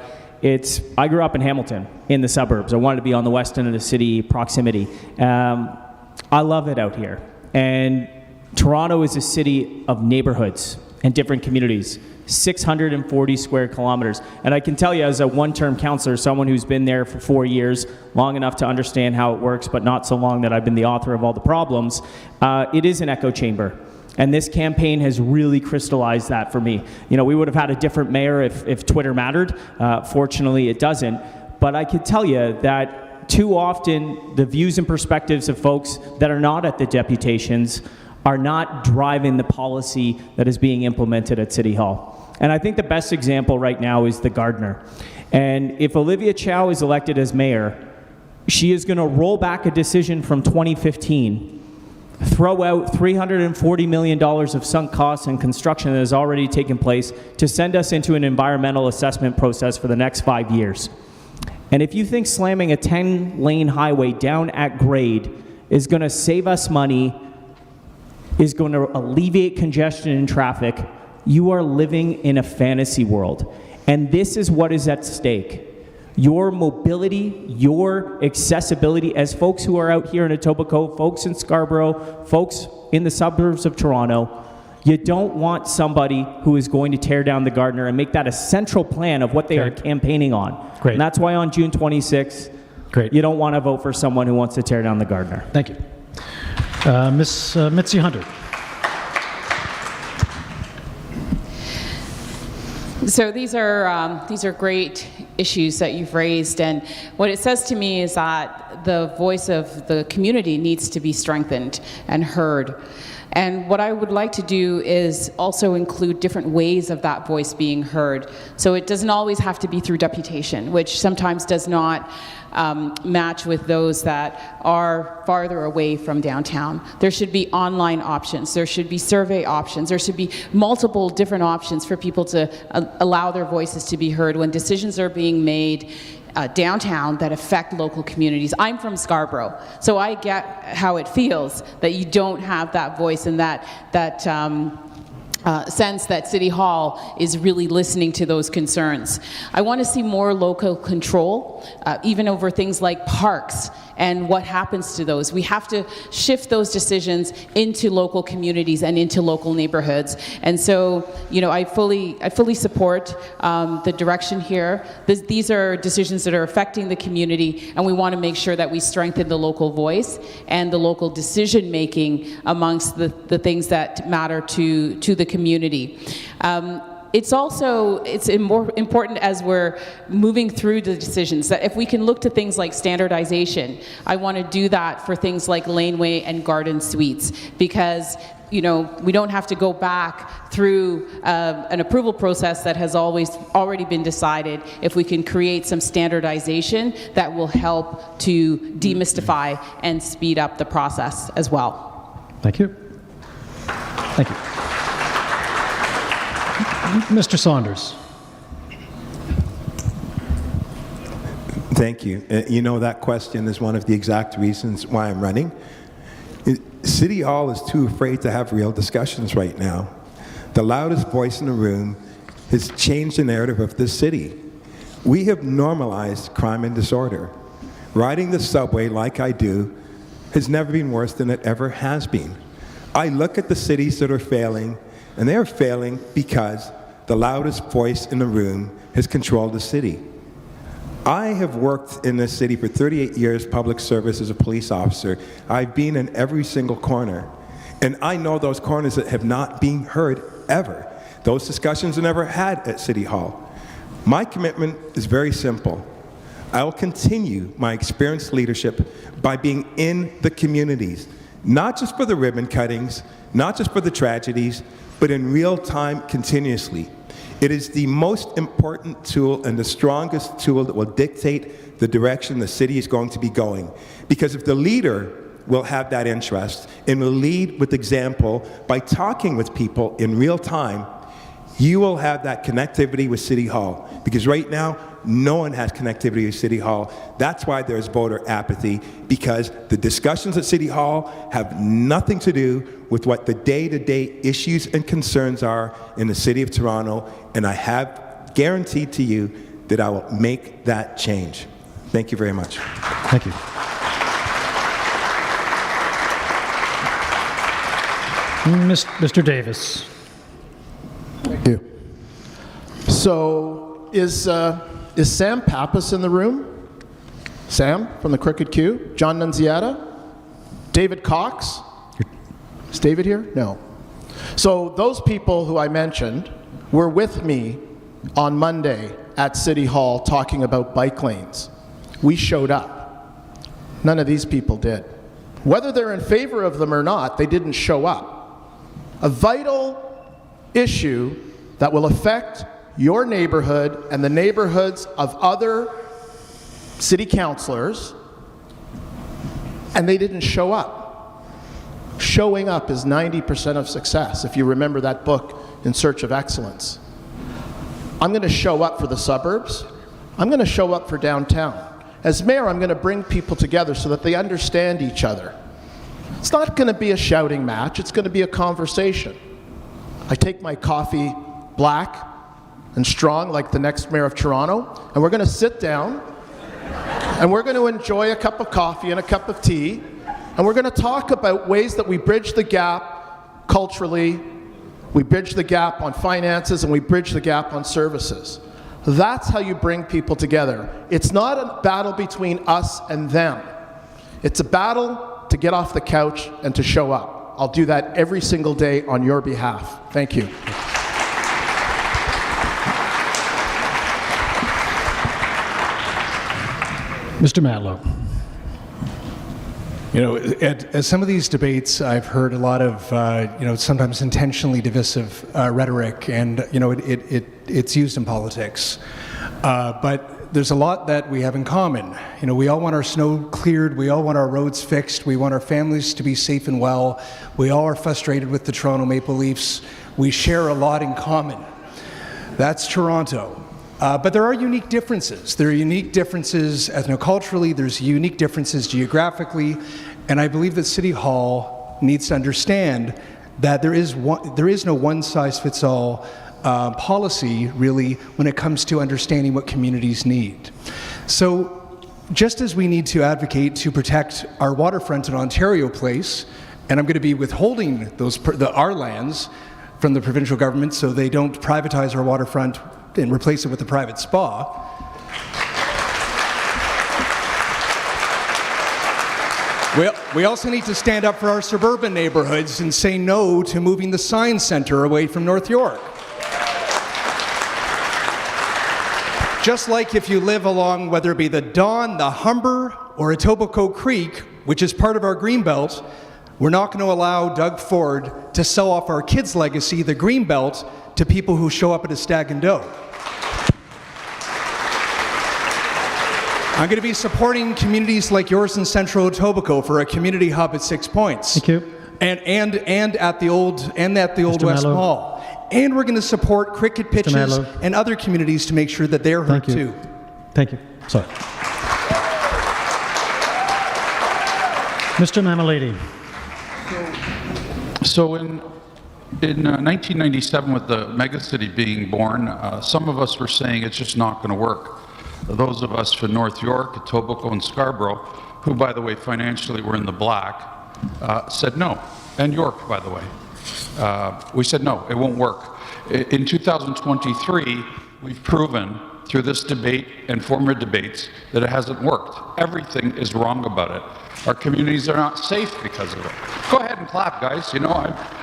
I grew up in Hamilton, in the suburbs. I wanted to be on the west end of the city, proximity. I love it out here. And Toronto is a city of neighborhoods and different communities, 640 square kilometers. And I can tell you, as a one-term councillor, someone who's been there for 4 years, long enough to understand how it works, but not so long that I've been the author of all the problems, it is an echo chamber. And this campaign has really crystallized that for me. We would have had a different mayor if Twitter mattered. Fortunately, it doesn't. But I could tell you that too often the views and perspectives of folks that are not at the deputations are not driving the policy that is being implemented at City Hall. And I think the best example right now is the gardener. And if Olivia Chow is elected as mayor, she is going to roll back a decision from 2015 throw out $340 million of sunk costs and construction that has already taken place to send us into an environmental assessment process for the next 5 years. And if you think slamming a 10-lane highway down at grade is going to save us money, is going to alleviate congestion in traffic, you are living in a fantasy world. And this is what is at stake. Your mobility, your accessibility, as folks who are out here in Etobicoke, folks in Scarborough, folks in the suburbs of Toronto, you don't want somebody who is going to tear down the Gardiner and make that a central plan of what they are campaigning on. Great. And that's why on June 26th, you don't want to vote for someone who wants to tear down the Gardiner. Thank you. Ms. Mitzi Hunter. So these are great issues that you've raised, and what it says to me is that the voice of the community needs to be strengthened and heard. And what I would like to do is also include different ways of that voice being heard. So it doesn't always have to be through deputation, which sometimes does not match with those that are farther away from downtown. There should be online options. There should be survey options. There should be multiple different options for people to allow their voices to be heard when decisions are being made downtown that affect local communities. I'm from Scarborough, so I get how it feels that you don't have that voice and that sense that City Hall is really listening to those concerns. I want to see more local control, even over things like parks and what happens to those. We have to shift those decisions into local communities and into local neighborhoods. And so, you know, I fully support the direction here. These are decisions that are affecting the community, and we want to make sure that we strengthen the local voice and the local decision making amongst the things that matter to the community. It's more important as we're moving through the decisions that if we can look to things like standardization, I want to do that for things like laneway and garden suites, because you know, we don't have to go back through an approval process that has already been decided. If we can create some standardization, that will help to demystify and speed up the process as well. Thank you. Thank you. Mr. Saunders. Thank you. You know, that question is one of the exact reasons why I'm running. City Hall is too afraid to have real discussions right now. The loudest voice in the room has changed the narrative of this city. We have normalized crime and disorder. Riding the subway like I do has never been worse than it ever has been. I look at the cities that are failing, and they are failing because the loudest voice in the room has controlled the city. I have worked in this city for 38 years, public service as a police officer. I've been in every single corner, and I know those corners that have not been heard ever. Those discussions are never had at City Hall. My commitment is very simple. I will continue my experienced leadership by being in the communities, not just for the ribbon cuttings, not just for the tragedies, but in real time, continuously. It is the most important tool and the strongest tool that will dictate the direction the city is going to be going. Because if the leader will have that interest and will lead with example by talking with people in real time, you will have that connectivity with City Hall. Because right now, no one has connectivity with City Hall. That's why there's voter apathy, because the discussions at City Hall have nothing to do with what the day-to-day issues and concerns are in the City of Toronto, and I have guaranteed to you that I will make that change. Thank you very much. Thank you. Mr. Davis. Thank you. So is Sam Pappas in the room? Sam from the Crooked Q? John Nunziata? David Cox? Is David here? No. So those people who I mentioned were with me on Monday at City Hall talking about bike lanes. We showed up. None of these people did. Whether they're in favor of them or not, they didn't show up. A vital issue that will affect your neighborhood and the neighborhoods of other city councilors, and they didn't show up. Showing up is 90% of success, if you remember that book, In Search of Excellence. I'm going to show up for the suburbs. I'm going to show up for downtown. As mayor, I'm going to bring people together so that they understand each other. It's not going to be a shouting match. It's going to be a conversation. I take my coffee black and strong like the next mayor of Toronto, and we're going to sit down, and we're going to enjoy a cup of coffee and a cup of tea, and we're going to talk about ways that we bridge the gap culturally, we bridge the gap on finances, and we bridge the gap on services. That's how you bring people together. It's not a battle between us and them. It's a battle to get off the couch and to show up. I'll do that every single day on your behalf. Thank you. Mr. Matlow. You know, at some of these debates, I've heard a lot of, sometimes intentionally divisive rhetoric, and, it's used in politics. But there's a lot that we have in common. You know, we all want our snow cleared, we all want our roads fixed, we want our families to be safe and well, we all are frustrated with the Toronto Maple Leafs. We share a lot in common. That's Toronto. But there are unique differences. There are unique differences ethnoculturally, there's unique differences geographically, and I believe that City Hall needs to understand that there is no one-size-fits-all policy, really, when it comes to understanding what communities need. So just as we need to advocate to protect our waterfront in Ontario Place, and I'm going to be withholding our lands from the provincial government so they don't privatize our waterfront and replace it with a private spa. We also need to stand up for our suburban neighborhoods and say no to moving the Science Centre away from North York. Just like if you live along, whether it be the Don, the Humber, or Etobicoke Creek, which is part of our Greenbelt, we're not going to allow Doug Ford to sell off our kids' legacy, the Greenbelt, to people who show up at a Stag and Doe. I'm going to be supporting communities like yours in Central Etobicoke for a community hub at 6 Points. Thank you. And at the old West Mello. Mall. And we're going to support cricket pitches and other communities to make sure that they're heard too. Thank you. Sorry. Mr. Mamalady. So in 1997, with the megacity being born, some of us were saying it's just not going to work. Those of us from North York, Etobicoke, and Scarborough, who, by the way, financially were in the black, said no. And York, by the way. We said no, it won't work. In 2023, we've proven through this debate and former debates that it hasn't worked. Everything is wrong about it. Our communities are not safe because of it. Go ahead and clap, guys.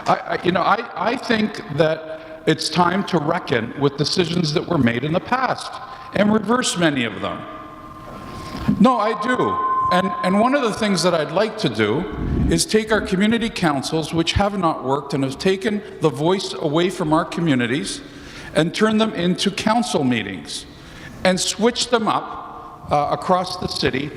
I think that it's time to reckon with decisions that were made in the past and reverse many of them. No, I do. And one of the things that I'd like to do is take our community councils, which have not worked and have taken the voice away from our communities, and turn them into council meetings and switch them up across the city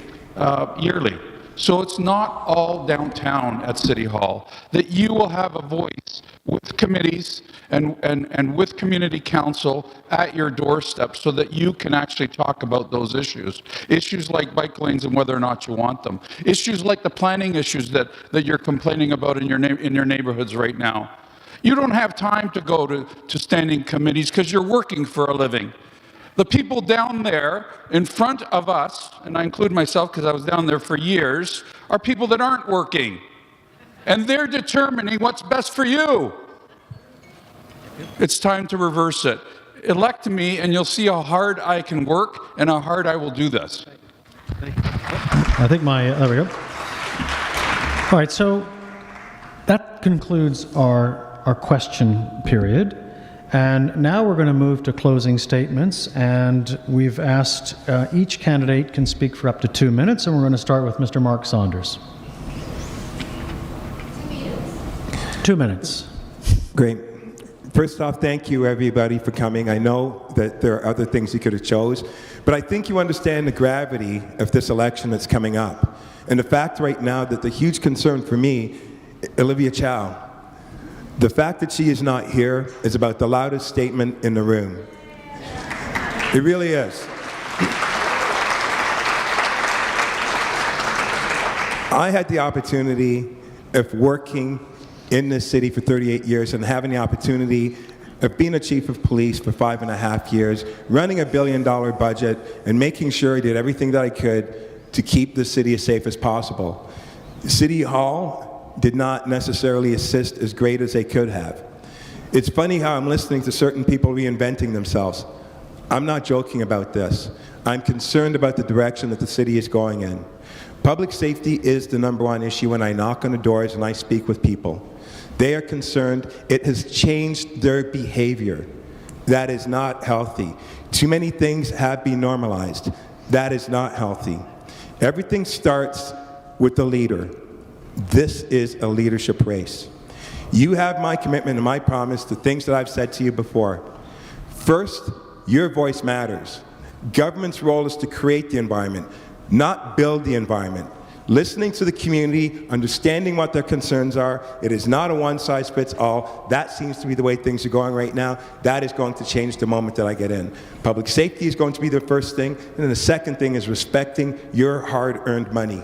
yearly. So it's not all downtown at City Hall, that you will have a voice with committees and with community council at your doorstep so that you can actually talk about those issues. Issues like bike lanes and whether or not you want them. Issues like the planning issues that you're complaining about in your neighborhoods right now. You don't have time to go to standing committees because you're working for a living. The people down there in front of us, and I include myself because I was down there for years, are people that aren't working. And they're determining what's best for you. It's time to reverse it. Elect me and you'll see how hard I can work and how hard I will do this. I think there we go. All right, so that concludes our question period. And now we're going to move to closing statements, and we've asked each candidate can speak for up to 2 minutes, and we're going to start with Mr. Mark Saunders. 2 minutes. Great. First off, thank you everybody for coming. I know that there are other things you could have chose, but I think you understand the gravity of this election that's coming up. And the fact right now that the huge concern for me Olivia Chow. The fact that she is not here is about the loudest statement in the room. It really is. I had the opportunity of working in this city for 38 years and having the opportunity of being a chief of police for 5.5 years, running a $1 billion budget, and making sure I did everything that I could to keep the city as safe as possible. City Hall did not necessarily assist as great as they could have. It's funny how I'm listening to certain people reinventing themselves. I'm not joking about this. I'm concerned about the direction that the city is going in. Public safety is the #1 issue when I knock on the doors and I speak with people. They are concerned. It has changed their behavior. That is not healthy. Too many things have been normalized. That is not healthy. Everything starts with the leader. This is a leadership race. You have my commitment and my promise to things that I've said to you before. First, your voice matters. Government's role is to create the environment, not build the environment. Listening to the community, understanding what their concerns are. It is not a one-size-fits-all. That seems to be the way things are going right now. That is going to change the moment that I get in. Public safety is going to be the first thing, and then the second thing is respecting your hard-earned money.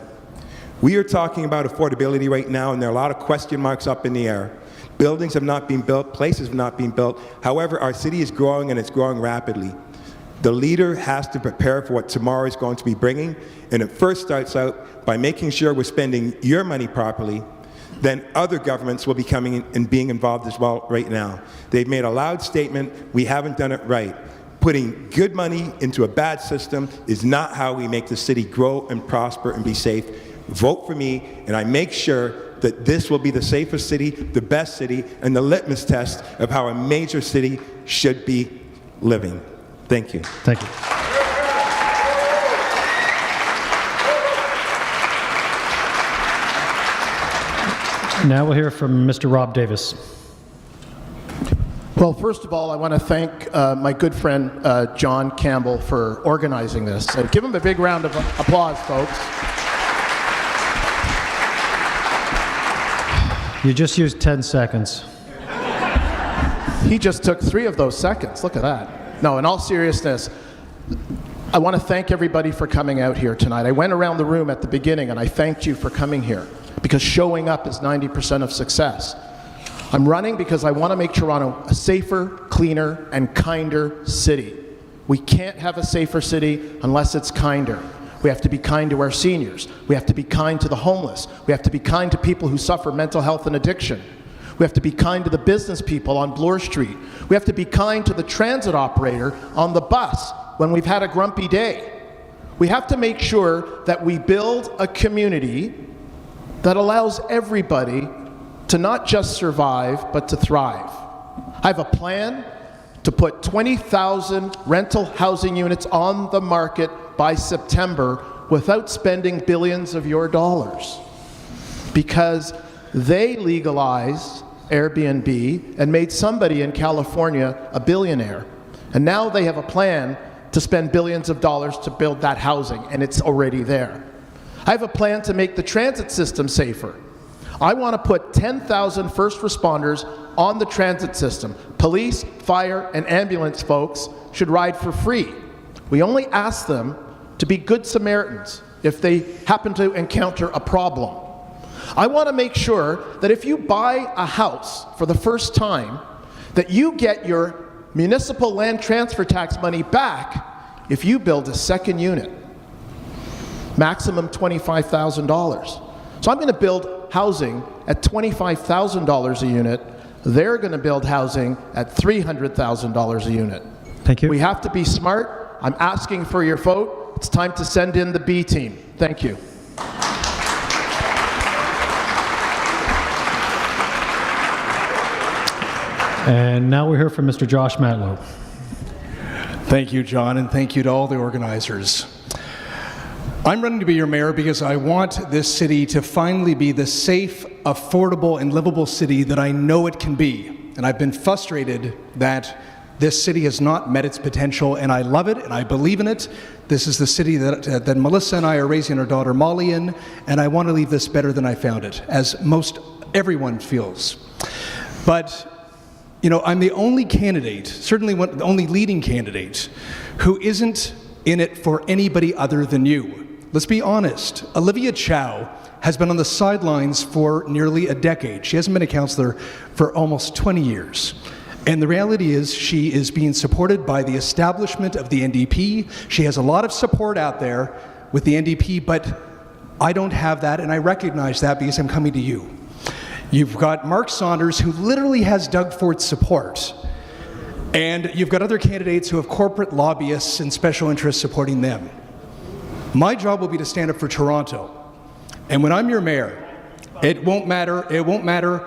We are talking about affordability right now, and there are a lot of question marks up in the air. Buildings have not been built, places have not been built. However, our city is growing, and it's growing rapidly. The leader has to prepare for what tomorrow is going to be bringing, and it first starts out by making sure we're spending your money properly. Then other governments will be coming in and being involved as well right now. They've made a loud statement, we haven't done it right. Putting good money into a bad system is not how we make the city grow and prosper and be safe. Vote for me, and I make sure that this will be the safest city, the best city, and the litmus test of how a major city should be living. Thank you. Thank you. Now we'll hear from Mr. Rob Davis. Well, first of all, I want to thank my good friend John Campbell for organizing this. So give him a big round of applause, folks. You just used 10 seconds. He just took 3 of those seconds. Look at that. No, in all seriousness, I want to thank everybody for coming out here tonight. I went around the room at the beginning and I thanked you for coming here because showing up is 90% of success. I'm running because I want to make Toronto a safer, cleaner, and kinder city. We can't have a safer city unless it's kinder. We have to be kind to our seniors. We have to be kind to the homeless. We have to be kind to people who suffer mental health and addiction. We have to be kind to the business people on Bloor Street. We have to be kind to the transit operator on the bus when we've had a grumpy day. We have to make sure that we build a community that allows everybody to not just survive, but to thrive. I have a plan to put 20,000 rental housing units on the market by September without spending billions of your dollars. Because they legalized Airbnb and made somebody in California a billionaire. And now they have a plan to spend billions of dollars to build that housing, and it's already there. I have a plan to make the transit system safer. I want to put 10,000 first responders on the transit system. Police, fire, and ambulance folks should ride for free. We only ask them to be good Samaritans if they happen to encounter a problem. I want to make sure that if you buy a house for the first time, that you get your municipal land transfer tax money back if you build a second unit. Maximum $25,000. So I'm going to build housing at $25,000 a unit. They're going to build housing at $300,000 a unit. Thank you. We have to be smart. I'm asking for your vote. It's time to send in the B team. Thank you. And now we'll hear from Mr. Josh Matlow. Thank you, John, and thank you to all the organizers. I'm running to be your mayor because I want this city to finally be the safe, affordable, and livable city that I know it can be. And I've been frustrated that this city has not met its potential, and I love it, and I believe in it. This is the city that Melissa and I are raising our daughter Molly in, and I want to leave this better than I found it. As most everyone feels. But, you know, I'm the only candidate, certainly the only leading candidate, who isn't in it for anybody other than you. Let's be honest. Olivia Chow has been on the sidelines for nearly a decade. She hasn't been a councillor for almost 20 years. And the reality is she is being supported by the establishment of the NDP. She has a lot of support out there with the NDP, but I don't have that, and I recognize that because I'm coming to you. You've got Mark Saunders, who literally has Doug Ford's support, and you've got other candidates who have corporate lobbyists and special interests supporting them. My job will be to stand up for Toronto, and when I'm your mayor, it won't matter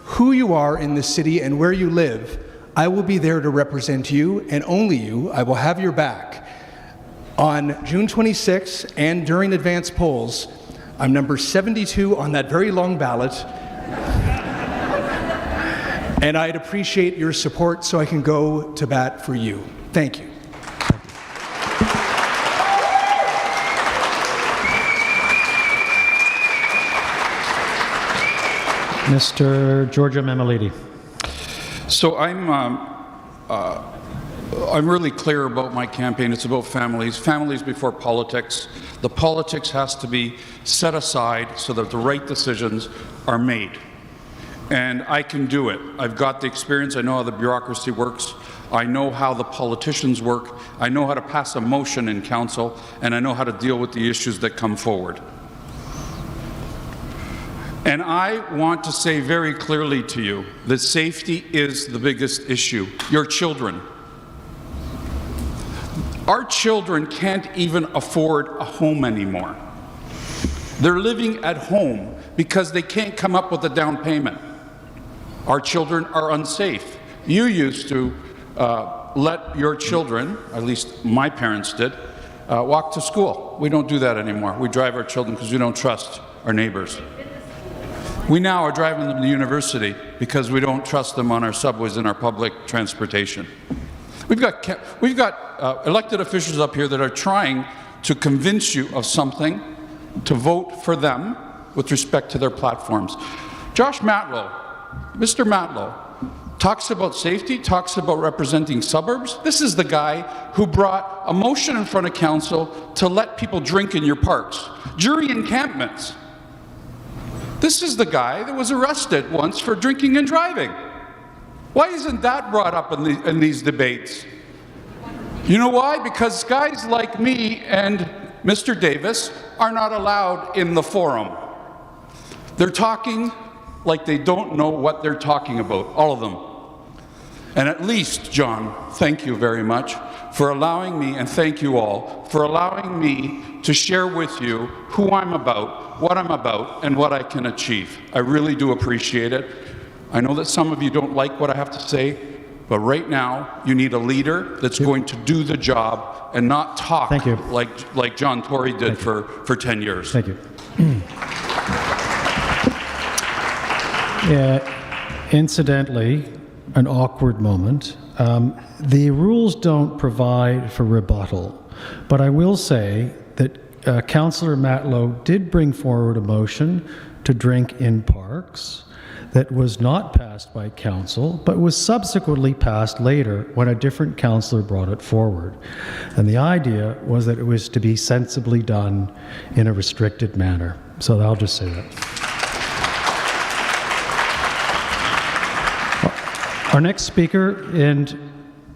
who you are in the city and where you live. I will be there to represent you, and only you. I will have your back. On June 26th and during advance polls, I'm number 72 on that very long ballot. And I'd appreciate your support so I can go to bat for you. Thank you. Mr. Giorgio Mammoliti. So I'm really clear about my campaign. It's about families. Families before politics. The politics has to be set aside so that the right decisions are made. And I can do it. I've got the experience. I know how the bureaucracy works. I know how the politicians work. I know how to pass a motion in council, and I know how to deal with the issues that come forward. And I want to say very clearly to you that safety is the biggest issue. Your children. Our children can't even afford a home anymore. They're living at home because they can't come up with a down payment. Our children are unsafe. You used to let your children, at least my parents did, walk to school. We don't do that anymore. We drive our children because we don't trust our neighbors. We now are driving them to university because we don't trust them on our subways and our public transportation. We've got elected officials up here that are trying to convince you of something to vote for them with respect to their platforms. Josh Matlow, Mr. Matlow, talks about safety, talks about representing suburbs. This is the guy who brought a motion in front of council to let people drink in your parks. Jury encampments. This is the guy that was arrested once for drinking and driving. Why isn't that brought up in these debates? You know why? Because guys like me and Mr. Davis are not allowed in the forum. They're talking like they don't know what they're talking about, all of them. And at least, John, thank you very much for allowing me, and thank you all, for allowing me to share with you who I'm about, what I'm about, and what I can achieve. I really do appreciate it. I know that some of you don't like what I have to say, but right now, you need a leader that's going to do the job and not talk like John Tory did for 10 years. Thank you. Incidentally, an awkward moment. The rules don't provide for rebuttal, but I will say that Councillor Matlow did bring forward a motion to drink in parks that was not passed by council, but was subsequently passed later when a different councillor brought it forward. And the idea was that it was to be sensibly done in a restricted manner. So I'll just say that. Our next speaker, and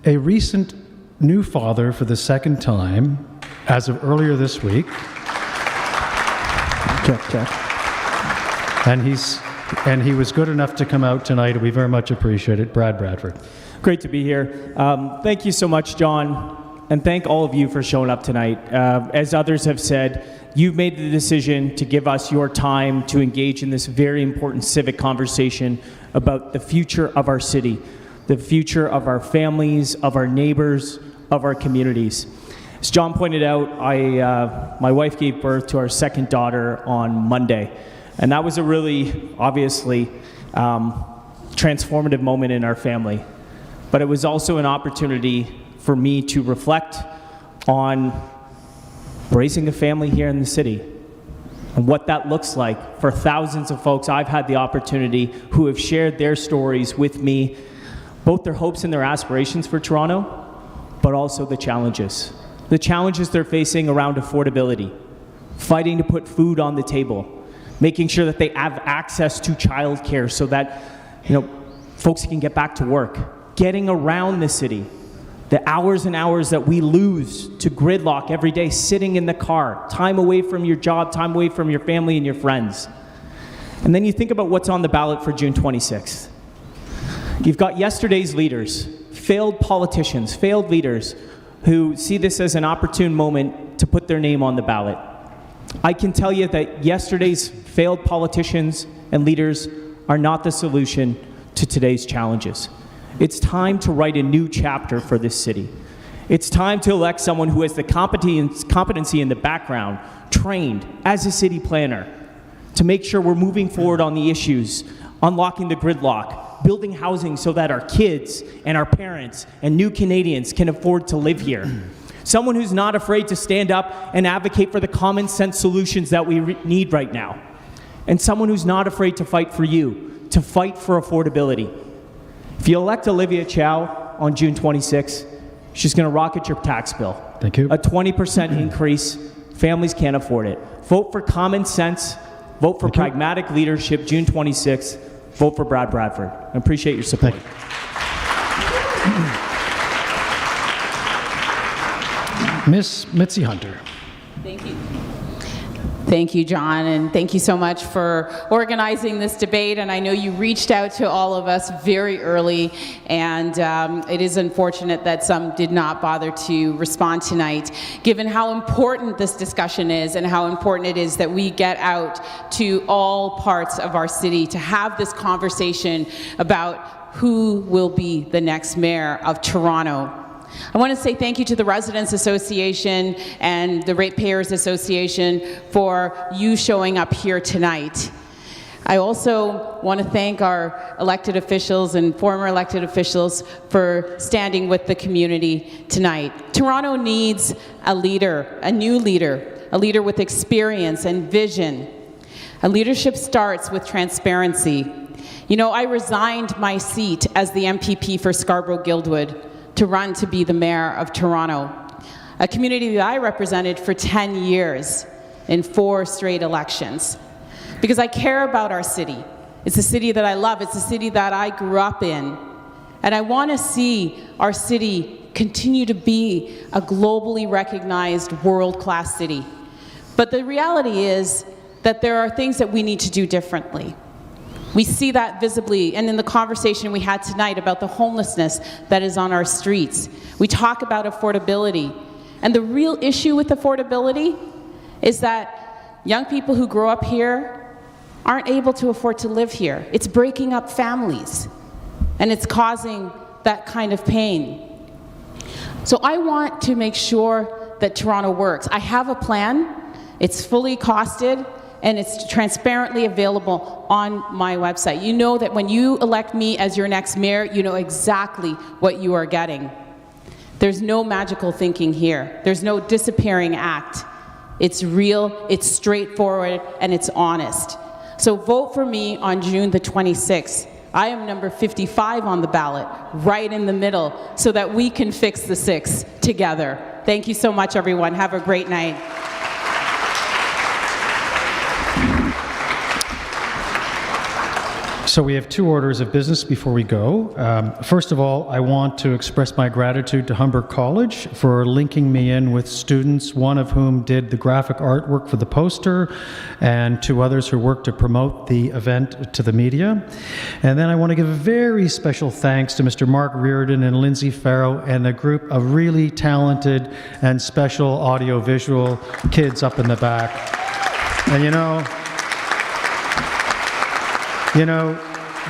a recent new father for the second time, as of earlier this week. And he was good enough to come out tonight, and we very much appreciate it. Brad Bradford. Great to be here. Thank you so much, John, and thank all of you for showing up tonight. As others have said, you've made the decision to give us your time to engage in this very important civic conversation about the future of our city, the future of our families, of our neighbors, of our communities. As John pointed out, my wife gave birth to our second daughter on Monday. And that was a really, obviously, transformative moment in our family. But it was also an opportunity for me to reflect on raising a family here in the city. and what that looks like for thousands of folks I've had the opportunity who have shared their stories with me, both their hopes and their aspirations for Toronto, but also the challenges. The challenges they're facing around affordability, fighting to put food on the table, making sure that they have access to childcare so that, folks can get back to work, getting around the city, the hours and hours that we lose to gridlock every day, sitting in the car, time away from your job, time away from your family and your friends. And then you think about what's on the ballot for June 26th. You've got yesterday's leaders, failed politicians, failed leaders who see this as an opportune moment to put their name on the ballot. I can tell you that yesterday's failed politicians and leaders are not the solution to today's challenges. It's time to write a new chapter for this city. It's time to elect someone who has the competency in the background, trained as a city planner, to make sure we're moving forward on the issues, unlocking the gridlock, building housing so that our kids and our parents and new Canadians can afford to live here. Someone who's not afraid to stand up and advocate for the common sense solutions that we need right now. And someone who's not afraid to fight for you, to fight for affordability. If you elect Olivia Chow on June 26th, she's going to rocket your tax bill. Thank you. A 20% increase. Families can't afford it. Vote for common sense. Vote for pragmatic leadership June 26th. Vote for Brad Bradford. I appreciate your support. Miss Mitzi Hunter. Thank you. Thank you, John, and thank you so much for organizing this debate. And I know you reached out to all of us very early, and it is unfortunate that some did not bother to respond tonight, given how important this discussion is and how important it is that we get out to all parts of our city to have this conversation about who will be the next mayor of Toronto. I want to say thank you to the Residents Association and the Ratepayers Association for you showing up here tonight. I also want to thank our elected officials and former elected officials for standing with the community tonight. Toronto needs a leader, a new leader, a leader with experience and vision. A leadership starts with transparency. I resigned my seat as the MPP for Scarborough-Guildwood to run to be the mayor of Toronto, a community that I represented for 10 years in 4 straight elections. Because I care about our city. It's a city that I love. It's a city that I grew up in. And I want to see our city continue to be a globally recognized world-class city. But the reality is that there are things that we need to do differently. We see that visibly, and in the conversation we had tonight about the homelessness that is on our streets. We talk about affordability. And the real issue with affordability is that young people who grow up here aren't able to afford to live here. It's breaking up families, and it's causing that kind of pain. So I want to make sure that Toronto works. I have a plan. It's fully costed, and it's transparently available on my website. You know that when you elect me as your next mayor, you know exactly what you are getting. There's no magical thinking here. There's no disappearing act. It's real, it's straightforward, and it's honest. So vote for me on June the 26th. I am number 55 on the ballot, right in the middle, so that we can fix the 6 together. Thank you so much, everyone. Have a great night. So we have 2 orders of business before we go. First of all, I want to express my gratitude to Humber College for linking me in with students, one of whom did the graphic artwork for the poster, and 2 others who worked to promote the event to the media. And then I want to give a very special thanks to Mr. Mark Reardon and Lindsay Farrow and a group of really talented and special audio-visual kids up in the back. And you know,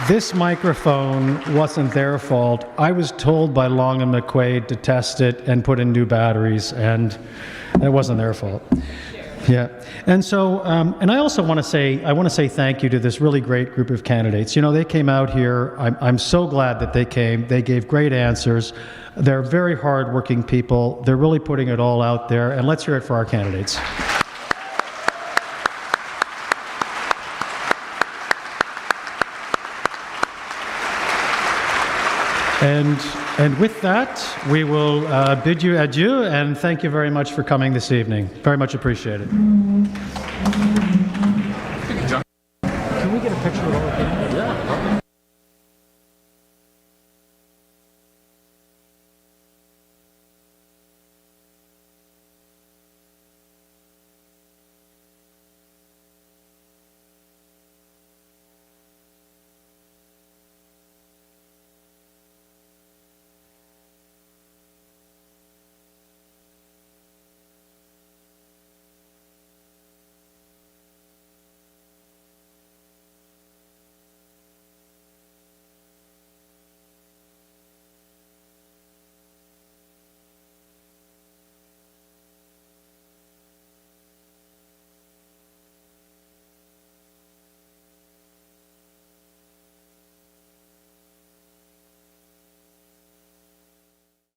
this microphone wasn't their fault. I was told by Long and McQuaid to test it and put in new batteries, and it wasn't their fault. Yeah, and so, and I also want to say thank you to this really great group of candidates. They came out here. I'm so glad that they came. They gave great answers. They're very hardworking people. They're really putting it all out there, and let's hear it for our candidates. And with that, we will bid you adieu, and thank you very much for coming this evening. Very much appreciated.